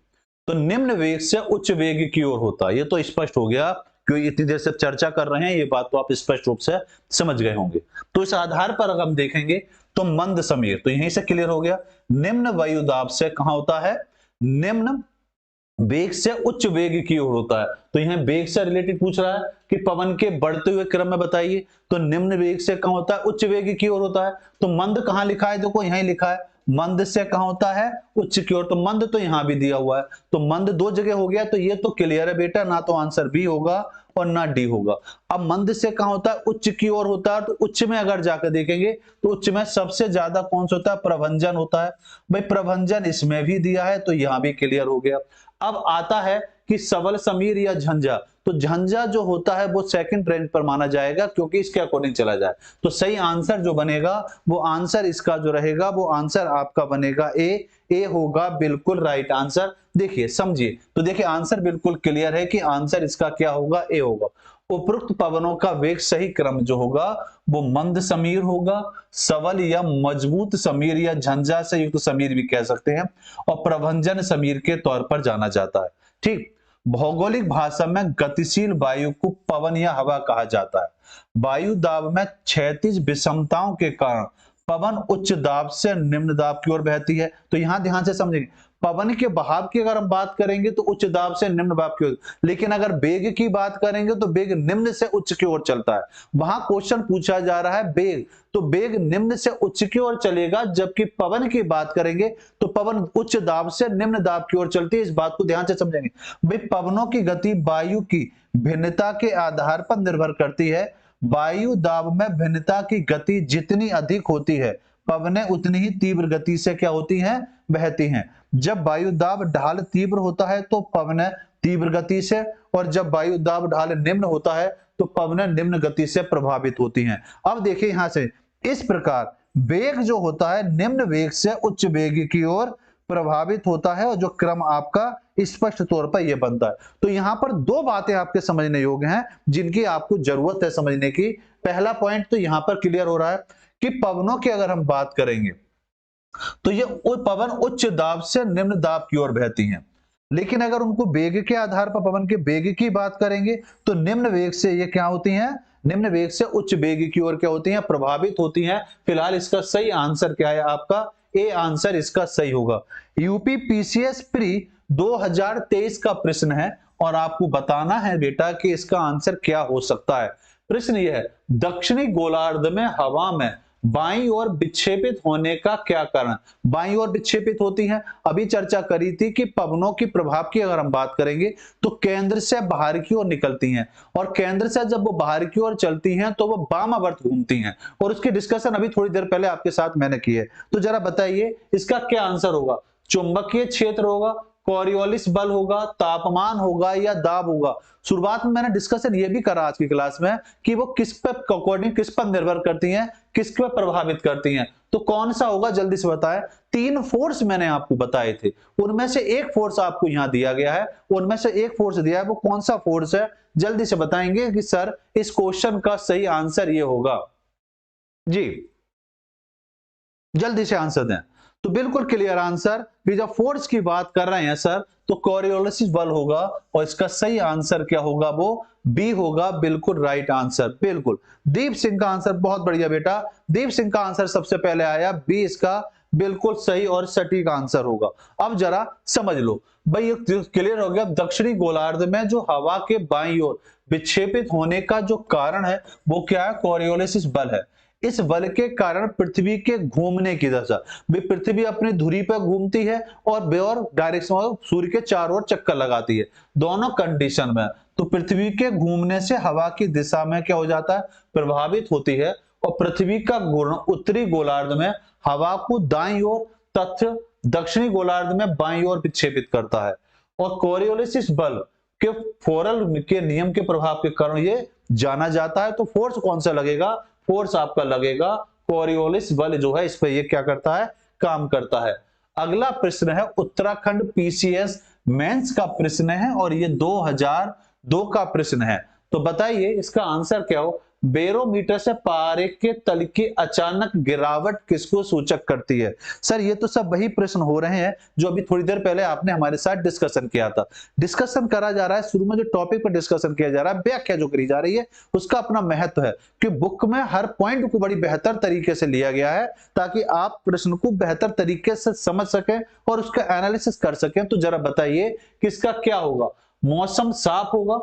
B: तो निम्न वेग से उच्च वेग की ओर होता है, ये तो स्पष्ट हो गया, क्योंकि इतनी देर से चर्चा कर रहे हैं, ये बात तो आप स्पष्ट रूप से समझ गए होंगे। तो इस आधार पर अगर हम देखेंगे तो मंद समीर, तो यहीं से क्लियर हो गया। निम्न वायुदाब से कहां होता है, निम्न वेग से उच्च वेग की ओर होता है। तो यहां वेग से रिलेटेड पूछ रहा है कि पवन के बढ़ते हुए क्रम में बताइए, तो निम्न वेग से कहां होता है, उच्च वेग की ओर होता है। तो मंद कहां लिखा है, देखो यहीं लिखा है, मंद से कहां होता है, उच्च की ओर। तो मंद तो यहां भी दिया हुआ है, तो मंद 2 जगह हो गया, तो ये तो क्लियर है बेटा, ना तो आंसर बी होगा और ना डी होगा। अब मंद से कहां होता है, उच्च की ओर होता है, तो उच्च में अगर जाकर देखेंगे तो उच्च में सबसे ज्यादा कौन सा होता है, प्रभंजन होता है। भाई प्रभंजन इसमें भी दिया है, तो यहां भी क्लियर हो गया। अब आता है कि सबल समीर या झंझा, तो झंझा जो होता है वो सेकंड रेंज पर माना जाएगा, क्योंकि इसके अकॉर्डिंग चला जाए। तो सही आंसर जो बनेगा वो आंसर इसका जो रहेगा वो आंसर आपका बनेगा ए होगा बिल्कुल राइट आंसर। देखिए समझिए, तो देखिए आंसर बिल्कुल क्लियर है कि आंसर इसका क्या होगा, ए होगा। उपरोक्त पवनों का वेग सही क्रम जो होगा वो मंद समीर होगा, सबल या मजबूत समीर या झंझा से युक्त समीर भी कह सकते हैं, और प्रभंजन समीर के तौर पर जाना जाता है। ठीक, भौगोलिक भाषा में गतिशील वायु को पवन या हवा कहा जाता है। वायु दाब में क्षैतिज विषमताओं के कारण पवन उच्च दाब से निम्न दाब की ओर बहती है। तो यहां ध्यान से समझेंगे, पवन के बहाव की अगर हम बात करेंगे तो उच्च दाब से निम्न दाब की ओर, लेकिन अगर वेग की बात करेंगे तो वेग निम्न से उच्च की ओर चलता है। वहां क्वेश्चन पूछा जा रहा है वेग, तो वेग निम्न से उच्च की ओर चलेगा, जबकि पवन की बात करेंगे तो पवन उच्च दाब से निम्न दाब की ओर चलती है। इस बात को ध्यान से समझेंगे। भाई पवनों की गति वायु की भिन्नता के आधार पर निर्भर करती है। वायु दाब में भिन्नता की गति जितनी अधिक होती है, पवनें उतनी ही तीव्र गति से क्या होती हैं, बहती हैं। जब वायु दाब ढाल तीव्र होता है तो पवनें तीव्र गति से, और जब वायु दाब ढाल निम्न होता है तो पवनें निम्न गति से प्रभावित होती हैं। अब देखिए यहां से, इस प्रकार वेग जो होता है निम्न वेग से उच्च वेग की ओर प्रभावित होता है, और जो क्रम आपका स्पष्ट तौर पर यह बनता है। तो यहां पर 2 बातें आपके समझने योग्य हैं जिनकी आपको जरूरत है समझने की। पहला पॉइंट तो यहां पर क्लियर हो रहा है कि पवनों की अगर हम बात करेंगे तो ये पवन उच्च दाब से निम्न दाब की ओर बहती हैं, लेकिन अगर उनको वेग के आधार पर पवन के वेग की बात करेंगे तो निम्न वेग से ये क्या होती हैं, निम्न वेग से उच्च वेग की ओर क्या होती हैं, प्रभावित होती हैं। फिलहाल इसका सही आंसर क्या है आपका, ए आंसर इसका सही होगा। यूपी पीसीएस प्री 2023 का प्रश्न है और आपको बताना है बेटा कि इसका आंसर क्या हो सकता है। प्रश्न यह है, दक्षिणी गोलार्ध में हवा में बाईं ओर विक्षेपित होने का क्या कारण, बाईं ओर विक्षेपित होती हैं। अभी चर्चा करी थी कि पवनों की प्रभाव की अगर हम बात करेंगे तो केंद्र से बाहर की ओर निकलती हैं, और केंद्र से जब वो बाहर की ओर चलती हैं तो वो वामावर्त घूमती हैं, और उसकी डिस्कशन अभी थोड़ी देर पहले आपके साथ मैंने की है। तो जरा बताइए इसका क्या आंसर होगा, चुंबकीय क्षेत्र होगा, कोरियोलिस बल होगा, तापमान होगा या दाब होगा। शुरुआत में मैंने डिस्कशन ये भी करा आज की क्लास में कि वो किस पर अकॉर्डिंग, किस पर निर्भर करती हैं, किस पर प्रभावित करती हैं। तो कौन सा होगा जल्दी से बताएं। 3 फोर्स मैंने आपको बताए थे, उनमें से एक फोर्स आपको यहां दिया गया है, उनमें से एक फोर्स दिया है, वो कौन सा फोर्स है जल्दी से बताएंगे कि सर इस क्वेश्चन का सही आंसर ये होगा। जी जल्दी से आंसर दें। तो बिल्कुल क्लियर आंसर कि जब फोर्स की बात कर रहे हैं सर तो कोरियोलिस बल होगा और इसका सही आंसर क्या होगा, वो बी होगा। बिल्कुल राइट आंसर, बिल्कुल। दीप सिंह का आंसर बहुत बढ़िया बेटा, दीप सिंह का आंसर सबसे पहले आया, बी इसका बिल्कुल सही और सटीक आंसर होगा। अब जरा समझ लो भाई, ये क्लियर हो गया। दक्षिणी गोलार्ध में जो हवा के बाईं ओर विक्षेपित होने का जो कारण है वो क्या है, कोरियोलिस बल है। इस बल के कारण पृथ्वी के घूमने की दशा, पृथ्वी अपनी धुरी पर घूमती है और डायरेक्शन सूर्य के चारों ओर चक्कर लगाती है, दोनों कंडीशन में। तो पृथ्वी के घूमने से हवा की दिशा में क्या हो जाता है, प्रभावित होती है, और पृथ्वी का उत्तरी गोलार्ध में हवा को दाईं ओर तथा दक्षिणी गोलार्ध में बाईं ओर विक्षेपित करता है। और कोरियोलिस बल के फोरल के नियम के प्रभाव के कारण ये जाना जाता है। तो फोर्स कौन सा लगेगा, फोर्स आपका लगेगा कोरियोलिस बल जो है, इस पे ये क्या करता है, काम करता है। अगला प्रश्न है उत्तराखंड पीसीएस मेंस का प्रश्न है और ये 2002 का प्रश्न है। तो बताइए इसका आंसर क्या हो। बैरोमीटर से पारे के तल की अचानक गिरावट किसको सूचक करती है। सर ये तो सब वही प्रश्न हो रहे हैं जो अभी थोड़ी देर पहले आपने हमारे साथ डिस्कशन किया था। डिस्कशन करा जा रहा है, शुरू में जो टॉपिक पर डिस्कशन किया जा रहा है, व्याख्या जो करी जा रही है उसका अपना महत्व है कि बुक में हर पॉइंट को बड़ी बेहतर तरीके से लिया गया है ताकि आप प्रश्न को बेहतर तरीके से समझ सकें और उसका एनालिसिस कर सकें। तो जरा बताइए किसका क्या होगा। मौसम साफ होगा,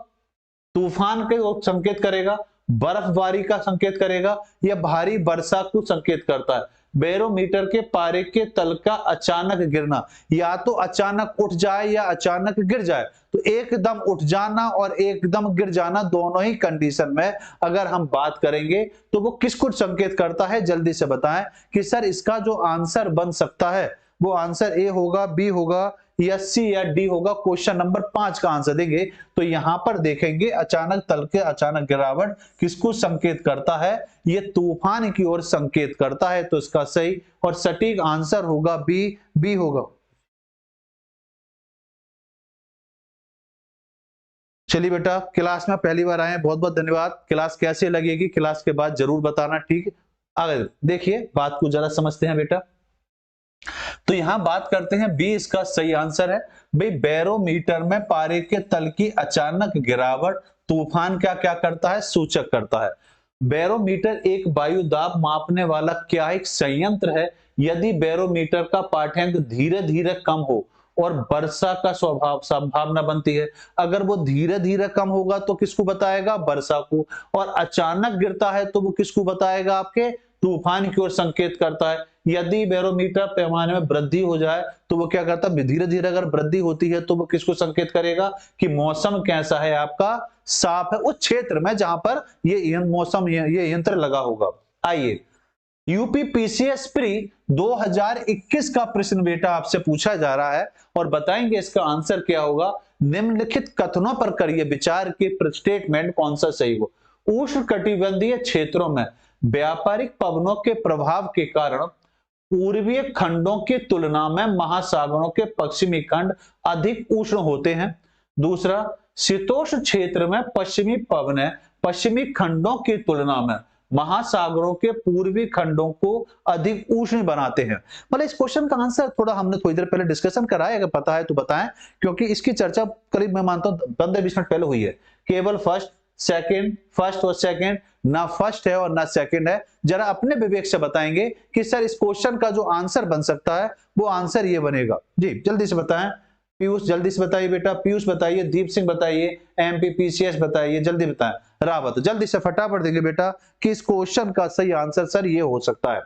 B: तूफान के संकेत करेगा, बर्फबारी का संकेत करेगा, या भारी वर्षा को संकेत करता है। बैरोमीटर के पारे के तल का अचानक गिरना, या तो अचानक उठ जाए या अचानक गिर जाए। तो एकदम उठ जाना और एकदम गिर जाना दोनों ही कंडीशन में अगर हम बात करेंगे तो वो किसको संकेत करता है, जल्दी से बताएं कि सर इसका जो आंसर बन सकता है वो आंसर ए होगा, बी होगा या सी या डी होगा। क्वेश्चन नंबर 5 का आंसर देंगे तो यहां पर देखेंगे अचानक तल के अचानक गिरावट किसको संकेत करता है, ये तूफान की ओर संकेत करता है। तो इसका सही और सटीक आंसर होगा बी होगा। चलिए बेटा, क्लास में पहली बार आए, बहुत बहुत धन्यवाद। क्लास कैसे लगेगी क्लास के बाद जरूर बताना, ठीक है। आगे देखिए, बात को जरा समझते हैं बेटा। तो यहां बात करते हैं, बी इसका सही आंसर है। भाई बैरोमीटर में पारे के तल की अचानक गिरावट तूफान क्या क्या करता है, सूचक करता है। बैरोमीटर एक वायु दाब मापने वाला क्या एक संयंत्र है। यदि बैरोमीटर का पाठ्यांक धीरे धीरे कम हो और वर्षा का संभावना बनती है, अगर वो धीरे धीरे कम होगा तो किसको बताएगा, वर्षा को, और अचानक गिरता है तो वो किसको बताएगा, आपके तूफान की ओर संकेत करता है। यदि बैरोमीटर पैमाने में वृद्धि हो जाए तो वो क्या करता है, धीरे धीरे अगर वृद्धि होती है तो वो किसको संकेत करेगा कि मौसम कैसा है, आपका साफ है उस क्षेत्र में जहां पर ये मौसम ये यंत्र लगा होगा। आइए, यूपी पीसीएस प्री 2021 का प्रश्न बेटा आपसे पूछा जा रहा है और बताएंगे इसका आंसर क्या होगा। निम्नलिखित कथनों पर करिए विचार कि स्टेटमेंट कौन सा सही हो। उष्णकटिबंधीय क्षेत्रों में व्यापारिक पवनों के प्रभाव के कारण पूर्वीय खंडों की तुलना में महासागरों के पश्चिमी खंड अधिक उष्ण होते हैं। दूसरा, शीतोष्ण क्षेत्र में पश्चिमी पवनें पश्चिमी खंडों की तुलना में महासागरों के पूर्वी खंडों को अधिक उष्ण बनाते हैं। मतलब इस क्वेश्चन का आंसर थोड़ा हमने थोड़ी देर पहले डिस्कशन करा है, अगर पता है तो बताएं, क्योंकि इसकी चर्चा करीब मैं मानता हूं 15-20 मिनट पहले हुई है। केवल फर्स्ट और सेकंड, ना फर्स्ट है और ना सेकंड है। जरा अपने विवेक से बताएंगे कि सर इस क्वेश्चन का जो आंसर बन सकता है वो आंसर ये बनेगा। जी जल्दी से बताएं। पीयूष जल्दी से बताइए बेटा, पीयूष बताइए, दीप सिंह बताइए, एमपी पीसीएस बताइए, जल्दी बताएं। रावत जल्दी से फटाफट देंगे बेटा कि इस क्वेश्चन का सही आंसर सर ये हो सकता है।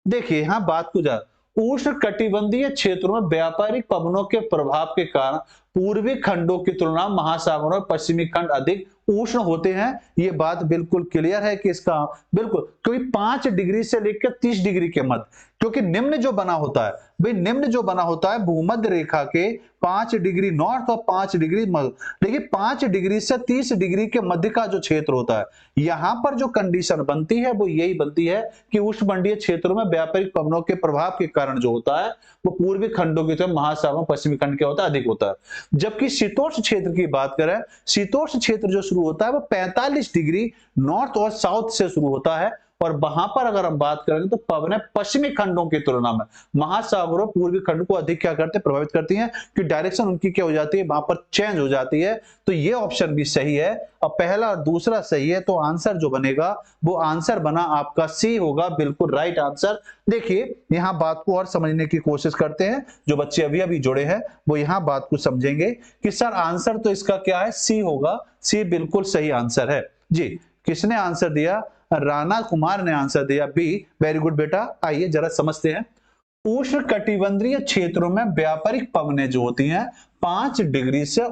B: देखिए यहां बात को जा, उष्ण कटिबंधीय क्षेत्रों में व्यापारिक पवनों के प्रभाव के कारण पूर्वी खंडों की तुलना में महासागरों में पश्चिमी खंड अधिक उष्ण होते हैं। ये बात बिल्कुल क्लियर है कि इसका बिल्कुल, क्योंकि 5 डिग्री से लेकर 30 डिग्री के मध्य, क्योंकि निम्न जो बना होता है भाई, निम्न जो बना होता है भूमध्य रेखा के 5 डिग्री नॉर्थ और 5 डिग्री मध्य, देखिए 5 डिग्री से 30 डिग्री के मध्य का जो क्षेत्र होता है, यहां पर जो कंडीशन बनती है वो यही बनती है कि उष्णमंडलीय क्षेत्रों में व्यापारिक पवनों के प्रभाव के कारण जो होता है वो पूर्वी खंडों की तरह महासागरों पश्चिमी खंड क्या होता है, अधिक होता है। जबकि शीतोष्ण क्षेत्र की बात करें, शीतोष्ण क्षेत्र जो शुरू होता है वो 45 डिग्री नॉर्थ और साउथ से शुरू होता है और वहां पर अगर हम बात करेंगे तो पवनें पश्चिमी खंडों की तुलना में महासागरों पूर्वी खंड को अधिक क्या करते हैं, प्रभावित करती हैं, कि डायरेक्शन उनकी क्या हो जाती है, वहां पर चेंज हो जाती है। तो ये ऑप्शन भी सही है और पहला और दूसरा सही है। तो आंसर जो बनेगा वो आंसर बना आपका सी होगा, बिल्कुल राइट आंसर। देखिए यहां बात को और समझने की कोशिश करते हैं, जो बच्चे अभी अभी जुड़े हैं वो यहां बात को समझेंगे कि सर आंसर तो इसका क्या है, सी होगा। सी बिल्कुल सही आंसर है जी। किसने आंसर दिया, राणा कुमार ने आंसर दिया बी। वेरी गुड बेटा। आइए जरा समझते हैं। उष्ण कटिबंधीय क्षेत्रों में व्यापारिक पवनें जो होती हैं 5 डिग्री से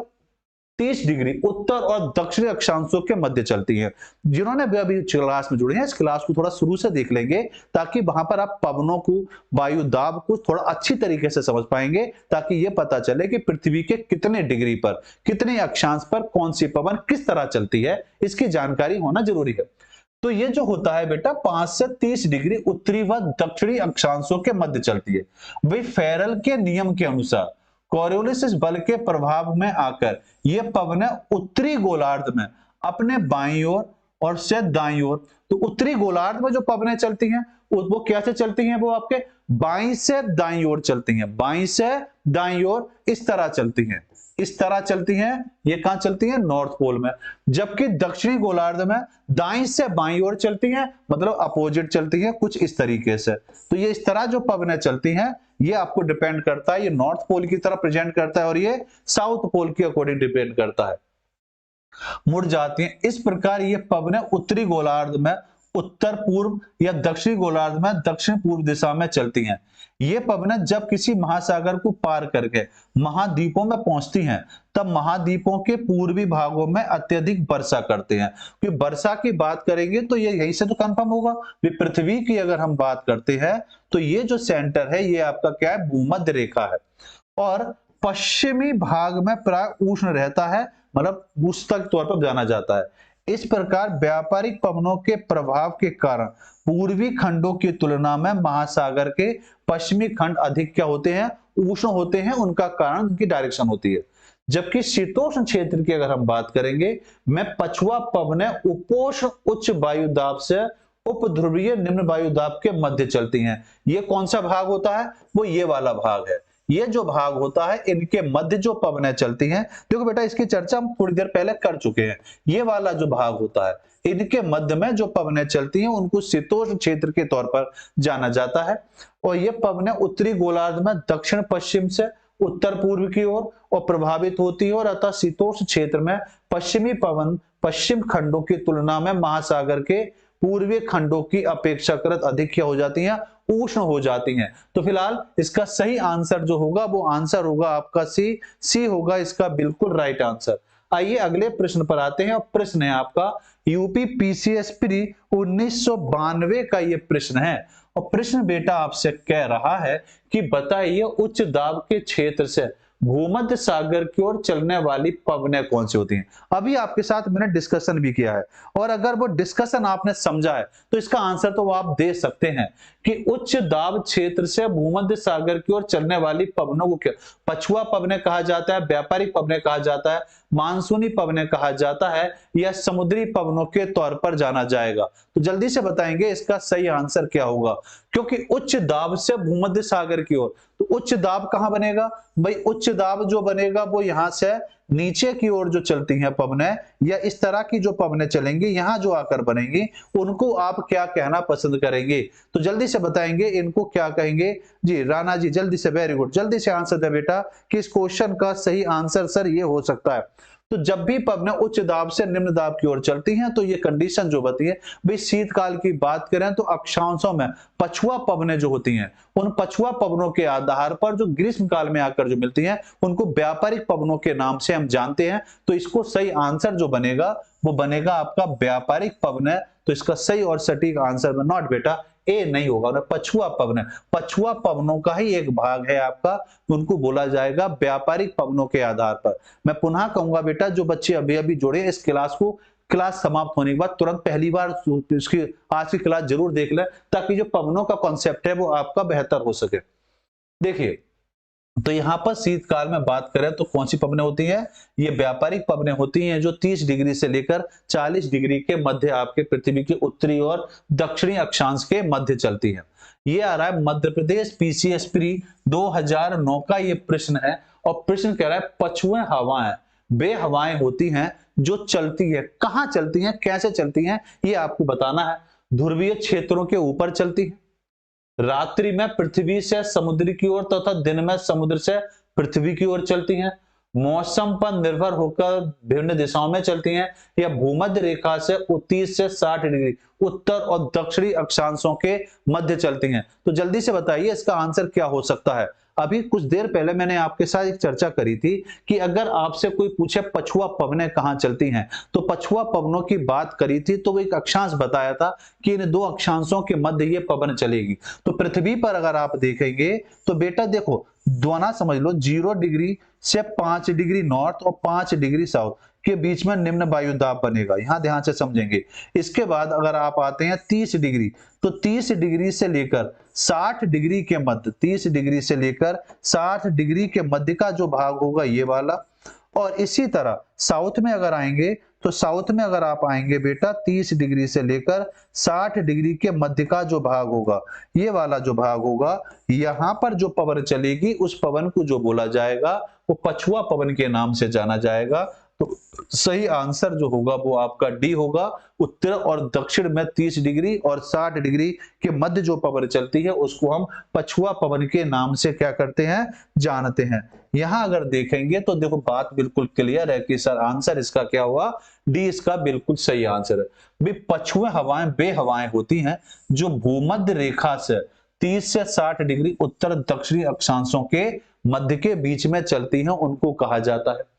B: 30 डिग्री उत्तर और दक्षिणी अक्षांशों के मध्य चलती है। जिन्होंने भी अभी क्लास में जुड़े हैं इस क्लास को थोड़ा शुरू से देख लेंगे, ताकि वहां पर आप पवनों को, वायु दाब को थोड़ा अच्छी तरीके से समझ पाएंगे, ताकि ये पता चले कि पृथ्वी के कितने डिग्री पर, कितने अक्षांश पर कौन सी पवन किस तरह चलती है, इसकी जानकारी होना जरूरी है। तो ये जो होता है बेटा 5 से 30 डिग्री उत्तरी व दक्षिणी अक्षांशों के मध्य चलती है। वही फेरल के नियम के अनुसार कोरियोलिस बल के प्रभाव में आकर ये पवनें उत्तरी गोलार्ध में अपने बाईं ओर और से दाईं ओर, तो उत्तरी गोलार्ध में जो पवनें चलती हैं वो कैसे चलती हैं, वो आपके बाईं से दाईं ओर चलती हैं, बाईं से दाईं ओर इस तरह चलती हैं, इस तरह चलती हैं। ये कहां चलती हैं, नॉर्थ पोल में। जबकि दक्षिणी गोलार्ध में दाईं से बाईं ओर चलती हैं, मतलब अपोजिट चलती हैं कुछ इस तरीके से। तो ये इस तरह जो पवनें चलती हैं ये आपको डिपेंड करता है, ये नॉर्थ पोल की तरफ प्रेजेंट करता है और ये साउथ पोल के अकॉर्डिंग डिपेंड करता है, मुड़ जाती हैं। इस प्रकार ये पवनें उत्तरी गोलार्ध में उत्तर पूर्व या दक्षिणी गोलार्ध में दक्षिण पूर्व दिशा में चलती हैं। ये पवनें जब किसी महासागर को पार करके महाद्वीपों में पहुंचती हैं तब महाद्वीपों के पूर्वी भागों में अत्यधिक वर्षा करते हैं। कि वर्षा की बात करेंगे तो ये यहीं से तो कंफर्म होगा। पृथ्वी की अगर हम बात करते हैं तो ये जो सेंटर है ये आपका क्या है, भूमध्य रेखा है और पश्चिमी भाग में प्राय उष्ण रहता है, मतलब उष्ण के तौर पर जाना जाता है। इस प्रकार व्यापारिक पवनों के प्रभाव के कारण पूर्वी खंडों की तुलना में महासागर के पश्चिमी खंड अधिक क्या होते हैं, उष्ण होते हैं। उनका कारण उनकी डायरेक्शन होती है। जबकि शीतोष्ण क्षेत्र की अगर हम बात करेंगे में पछुआ पवनें उपोष्ण उच्च वायु दाब से उपध्रुवीय निम्न वायु दाब के मध्य चलती हैं। ये कौन सा भाग होता है, वो ये वाला भाग है। ये जो भाग होता है इनके मध्य जो पवनें चलती हैं, देखो बेटा इसकी चर्चा हम थोड़ी देर पहले कर चुके हैं। ये वाला जो भाग होता है इनके मध्य में जो पवनें चलती हैं उनको शीतोष्ण क्षेत्र के तौर पर जाना जाता है। और ये पवनें उत्तरी गोलार्ध में दक्षिण पश्चिम से उत्तर पूर्व की ओर और प्रभावित होती है और अतः शीतोष्ण क्षेत्र में पश्चिमी पवन पश्चिम खंडों की तुलना में महासागर के पूर्वी खंडों की अपेक्षाकृत अधिक क्या हो जाती हैं, उष्ण हो जाती हैं। तो फिलहाल इसका सही आंसर जो होगा वो आंसर होगा आपका सी। सी होगा इसका बिल्कुल राइट आंसर। आइए अगले प्रश्न पर आते हैं और प्रश्न है आपका यूपी पीसीएस प्री 1992 का ये प्रश्न है। और प्रश्न बेटा आपसे कह रहा है कि बताइए उच्च दाब के क्षेत्र से भूमध्य सागर की ओर चलने वाली पवनें कौन सी होती हैं। अभी आपके साथ मैंने डिस्कशन भी किया है और अगर वो डिस्कशन आपने समझा है तो इसका आंसर तो आप दे सकते हैं कि उच्च दाब क्षेत्र से भूमध्य सागर की ओर चलने वाली पवनों को क्या पछुआ पवनें कहा जाता है, व्यापारिक पवनें कहा जाता है, मानसूनी पवनें कहा जाता है या समुद्री पवनों के तौर पर जाना जाएगा। तो जल्दी से बताएंगे इसका सही आंसर क्या होगा, क्योंकि उच्च दाब से भूमध्य सागर की ओर, तो उच्च दाब कहां बनेगा भाई, उच्च दाब जो बनेगा वो यहां से नीचे की ओर जो चलती हैं पवनें या इस तरह की जो पवनें चलेंगी यहां जो आकर बनेंगी उनको आप क्या कहना पसंद करेंगे। तो जल्दी से बताएंगे इनको क्या कहेंगे जी। राणा जी जल्दी से, वेरी गुड, जल्दी से आंसर दे बेटा कि इस क्वेश्चन का सही आंसर सर ये हो सकता है। तो जब भी पवनें उच्च दाब से निम्न दाब की ओर चलती हैं तो ये कंडीशन जो बताई है भाई, शीतकाल की बात करें तो अक्षांशों में पछुआ पवनें जो होती हैं उन पछुआ पवनों के आधार पर जो ग्रीष्म काल में आकर जो मिलती हैं उनको व्यापारिक पवनों के नाम से हम जानते हैं। तो इसको सही आंसर जो बनेगा वो बनेगा आपका व्यापारिक पवनें। तो इसका सही और सटीक आंसर में नॉट बेटा ए नहीं होगा, पछुआ पवन, पछुआ पवनों का ही एक भाग है आपका, उनको बोला जाएगा व्यापारिक पवनों के आधार पर। मैं पुनः कहूंगा बेटा जो बच्चे अभी अभी जुड़े इस क्लास को, क्लास समाप्त होने के बाद तुरंत पहली बार इसकी आज की क्लास जरूर देख लें ताकि जो पवनों का कॉन्सेप्ट है वो आपका बेहतर हो सके। देखिए तो यहाँ पर शीतकाल में बात करें तो कौन सी पवनें होती हैं? ये व्यापारिक पवनें होती हैं जो 30 डिग्री से लेकर 40 डिग्री के मध्य आपके पृथ्वी के उत्तरी और दक्षिणी अक्षांश के मध्य चलती है। ये आ रहा है मध्य प्रदेश पीसीएस प्री 2009 का ये प्रश्न है, और प्रश्न कह रहा है पछुए हवाएं, वे हवाएं होती हैं जो चलती है, कहां चलती हैं, कैसे चलती हैं, ये आपको बताना है। ध्रुवीय क्षेत्रों के ऊपर चलती है, रात्रि में पृथ्वी से समुद्र की ओर तथा दिन में समुद्र से पृथ्वी की ओर चलती हैं, मौसम पर निर्भर होकर विभिन्न दिशाओं में चलती हैं, या भूमध्य रेखा से 30 से 60 डिग्री उत्तर और दक्षिणी अक्षांशों के मध्य चलती हैं। तो जल्दी से बताइए इसका आंसर क्या हो सकता है। अभी कुछ देर पहले मैंने आपके साथ एक चर्चा करी थी कि अगर आपसे कोई पूछे पछुआ पवनें कहां चलती हैं, तो पछुआ पवनों की बात करी थी, तो वो एक अक्षांश बताया था कि इन दो अक्षांशों के मध्य ये पवन चलेगी। तो पृथ्वी पर अगर आप देखेंगे तो बेटा देखो, दोना समझ लो, 0 डिग्री से 5 डिग्री नॉर्थ और 5 डिग्री साउथ के बीच में निम्न वायु दाब बनेगा, यहां ध्यान से समझेंगे। इसके बाद अगर आप आते हैं 30 डिग्री, तो 30 डिग्री से लेकर 60 डिग्री के मध्य, 30 डिग्री से लेकर 60 डिग्री के मध्य का जो भाग होगा ये वाला। और इसी तरह साउथ में अगर आएंगे, तो साउथ में अगर आप आएंगे बेटा 30 डिग्री से लेकर 60 डिग्री के मध्य का जो भाग होगा, ये वाला जो भाग होगा, यहां पर जो पवन चलेगी उस पवन को जो बोला जाएगा वो पछुआ पवन के नाम से जाना जाएगा। तो सही आंसर जो होगा वो आपका डी होगा। उत्तर और दक्षिण में 30 डिग्री और 60 डिग्री के मध्य जो पवन चलती है उसको हम पछुआ पवन के नाम से क्या करते हैं, जानते हैं। यहां अगर देखेंगे तो देखो बात बिल्कुल क्लियर है कि सर आंसर इसका क्या हुआ, डी इसका बिल्कुल सही आंसर है। भाई पछुए हवाएं वे हवाएं होती हैं जो भूमध्य रेखा से 30 से 60 डिग्री उत्तर दक्षिणी अक्षांशों के मध्य के बीच में चलती हैं, उनको कहा जाता है।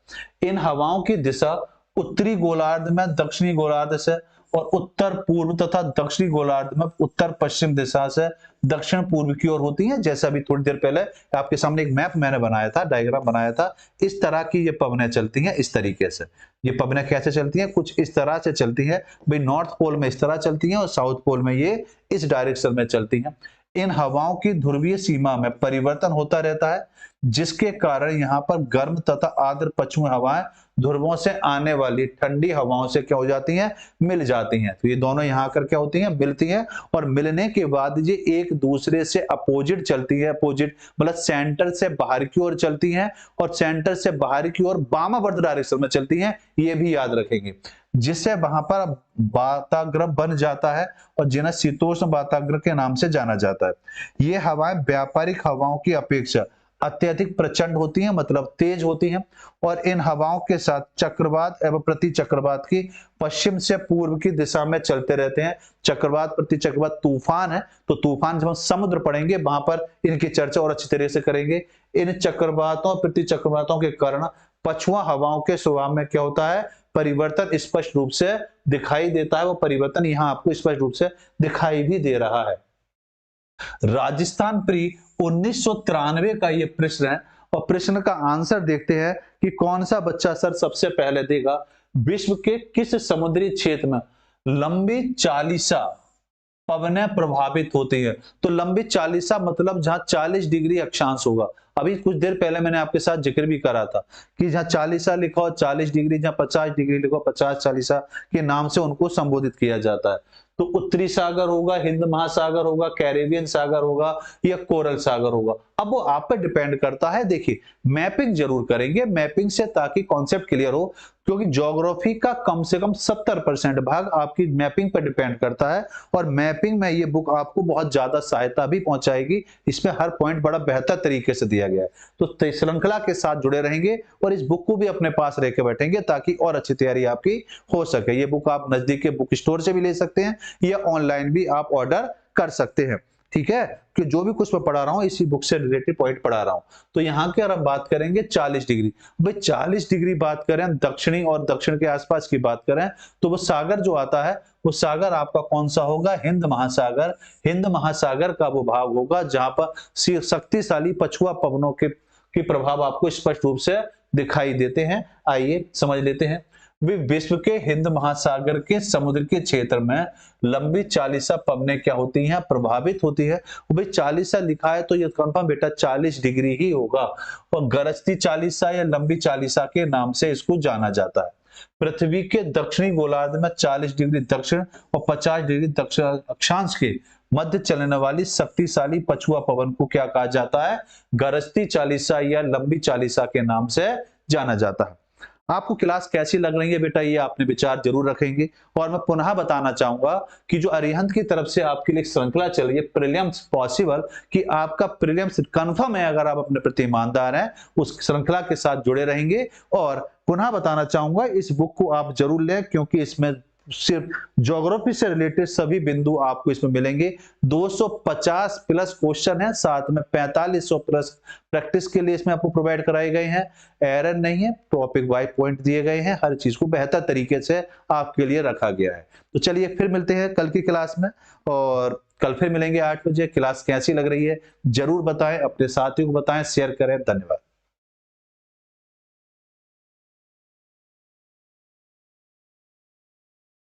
B: इन हवाओं की दिशा उत्तरी गोलार्ध में दक्षिणी गोलार्ध से और उत्तर पूर्व तथा दक्षिणी गोलार्ध में उत्तर पश्चिम दिशा से दक्षिण पूर्व की ओर होती हैं। जैसा अभी थोड़ी देर पहले आपके सामने एक मैप मैंने बनाया था, डायग्राम बनाया था, इस तरह की ये पवनें चलती हैं। इस तरीके से ये पवनें कैसे चलती हैं, कुछ इस तरह से चलती हैं। भाई नॉर्थ पोल में इस तरह चलती हैं और साउथ पोल में ये इस डायरेक्शन में चलती हैं। इन हवाओं की ध्रुवीय सीमा में परिवर्तन होता रहता है, जिसके कारण यहाँ पर गर्म तथा आर्द्र पछुए हवाएं ध्रुवों से आने वाली ठंडी हवाओं से क्या हो जाती हैं, मिल जाती हैं। तो ये दोनों यहाँ कर क्या होती हैं, मिलती हैं, और मिलने के बाद ये एक दूसरे से अपोजिट चलती है। अपोजिट मतलब सेंटर से बाहर की ओर चलती हैं और सेंटर से बाहर की ओर वामावर्त डायरेक्शन में चलती हैं, ये भी याद रखेंगे, जिससे वहां पर वाताग्र बन जाता है और जिन्हें शीतोष्ण वाताग्र के नाम से जाना जाता है। ये हवाएं व्यापारिक हवाओं की अपेक्षा अत्यधिक प्रचंड होती हैं, मतलब तेज होती हैं, और इन हवाओं के साथ चक्रवात एवं प्रति चक्रवात की पश्चिम से पूर्व की दिशा में चलते रहते हैं। चक्रवात प्रति चक्रवात तूफान है, तो तूफान जब हम समुद्र पढ़ेंगे वहां पर इनकी चर्चा और अच्छी तरह से करेंगे। इन चक्रवातों प्रति चक्रवातों के कारण पछुआ हवाओं के स्वभाव में क्या होता है, परिवर्तन स्पष्ट रूप से दिखाई देता है। वो परिवर्तन यहाँ आपको स्पष्ट रूप से दिखाई भी दे रहा है। राजस्थान प्री 1993 का ये प्रश्न है, और प्रश्न का आंसर देखते हैं कि कौन सा बच्चा सर सबसे पहले देगा। विश्व के किस समुद्री क्षेत्र में लंबी चालीसा पवनें प्रभावित होती है? तो लंबी चालीसा मतलब जहां 40 डिग्री अक्षांश होगा। अभी कुछ देर पहले मैंने आपके साथ जिक्र भी करा था कि जहां चालीसा लिखा हो 40 डिग्री, जहां 50 डिग्री लिखा हो 50 चालीसा के नाम से उनको संबोधित किया जाता है। तो उत्तरी सागर होगा, हिंद महासागर होगा, कैरेबियन सागर होगा या कोरल सागर होगा। अब वो आप पर डिपेंड करता है। देखिए मैपिंग जरूर करेंगे, मैपिंग से ताकि कॉन्सेप्ट क्लियर हो, क्योंकि ज्योग्राफी का कम से कम 70% भाग आपकी मैपिंग पर डिपेंड करता है, और मैपिंग में ये बुक आपको बहुत ज्यादा सहायता भी पहुंचाएगी। इसमें हर पॉइंट बड़ा बेहतर तरीके से दिया गया है। तो श्रृंखला के साथ जुड़े रहेंगे और इस बुक को भी अपने पास रह के बैठेंगे ताकि और अच्छी तैयारी आपकी हो सके। ये बुक आप नजदीक के बुक स्टोर से भी ले सकते हैं या ऑनलाइन भी आप ऑर्डर कर सकते हैं। ठीक है, कि जो भी कुछ मैं पढ़ा रहा हूं इसी बुक से रिलेटेड पॉइंट पढ़ा रहा हूं। तो यहाँ की अगर हम बात करेंगे 40 डिग्री, भाई 40 डिग्री बात करें दक्षिणी और दक्षिण के आसपास की बात करें, तो वो सागर जो आता है वो सागर आपका कौन सा होगा, हिंद महासागर। हिंद महासागर का वो भाग होगा जहां पर शक्तिशाली पछुआ पवनों के प्रभाव आपको स्पष्ट रूप से दिखाई देते हैं। आइए समझ लेते हैं। वे विश्व के हिंद महासागर के समुद्र के क्षेत्र में लंबी चालीसा पवनें क्या होती हैं, प्रभावित होती है। भाई चालीसा लिखा है तो ये कंफर्म बेटा 40 डिग्री ही होगा, और गरजती चालीसा या लंबी चालीसा के नाम से इसको जाना जाता है। पृथ्वी के दक्षिणी गोलार्ध में 40 डिग्री दक्षिण और 50 डिग्री दक्षिण अक्षांश के मध्य चलने वाली शक्तिशाली पछुआ पवन को क्या कहा जाता है, गरजती चालीसा या लंबी चालीसा के नाम से जाना जाता है। आपको क्लास कैसी लग रही है बेटा, ये आपने विचार जरूर रखेंगे। और मैं पुनः बताना चाहूंगा कि जो अरिहंत की तरफ से आपके लिए श्रृंखला चल रही है प्रीलिम्स पॉसिबल, कि आपका प्रीलिम्स कंफर्म है अगर आप अपने प्रति ईमानदार हैं, उस श्रृंखला के साथ जुड़े रहेंगे। और पुनः बताना चाहूंगा इस बुक को आप जरूर लें, क्योंकि इसमें सिर्फ ज्योग्राफी से रिलेटेड सभी बिंदु आपको इसमें मिलेंगे। 250 प्लस क्वेश्चन है, साथ में 4500 प्लस प्रैक्टिस के लिए इसमें आपको प्रोवाइड कराए गए हैं। एरर नहीं है, टॉपिक वाइज पॉइंट दिए गए हैं, हर चीज को बेहतर तरीके से आपके लिए रखा गया है। तो चलिए फिर मिलते हैं कल की क्लास में, और कल फिर मिलेंगे 8 बजे। क्लास कैसी लग रही है जरूर बताएं, अपने साथियों को बताएं, शेयर करें। धन्यवाद।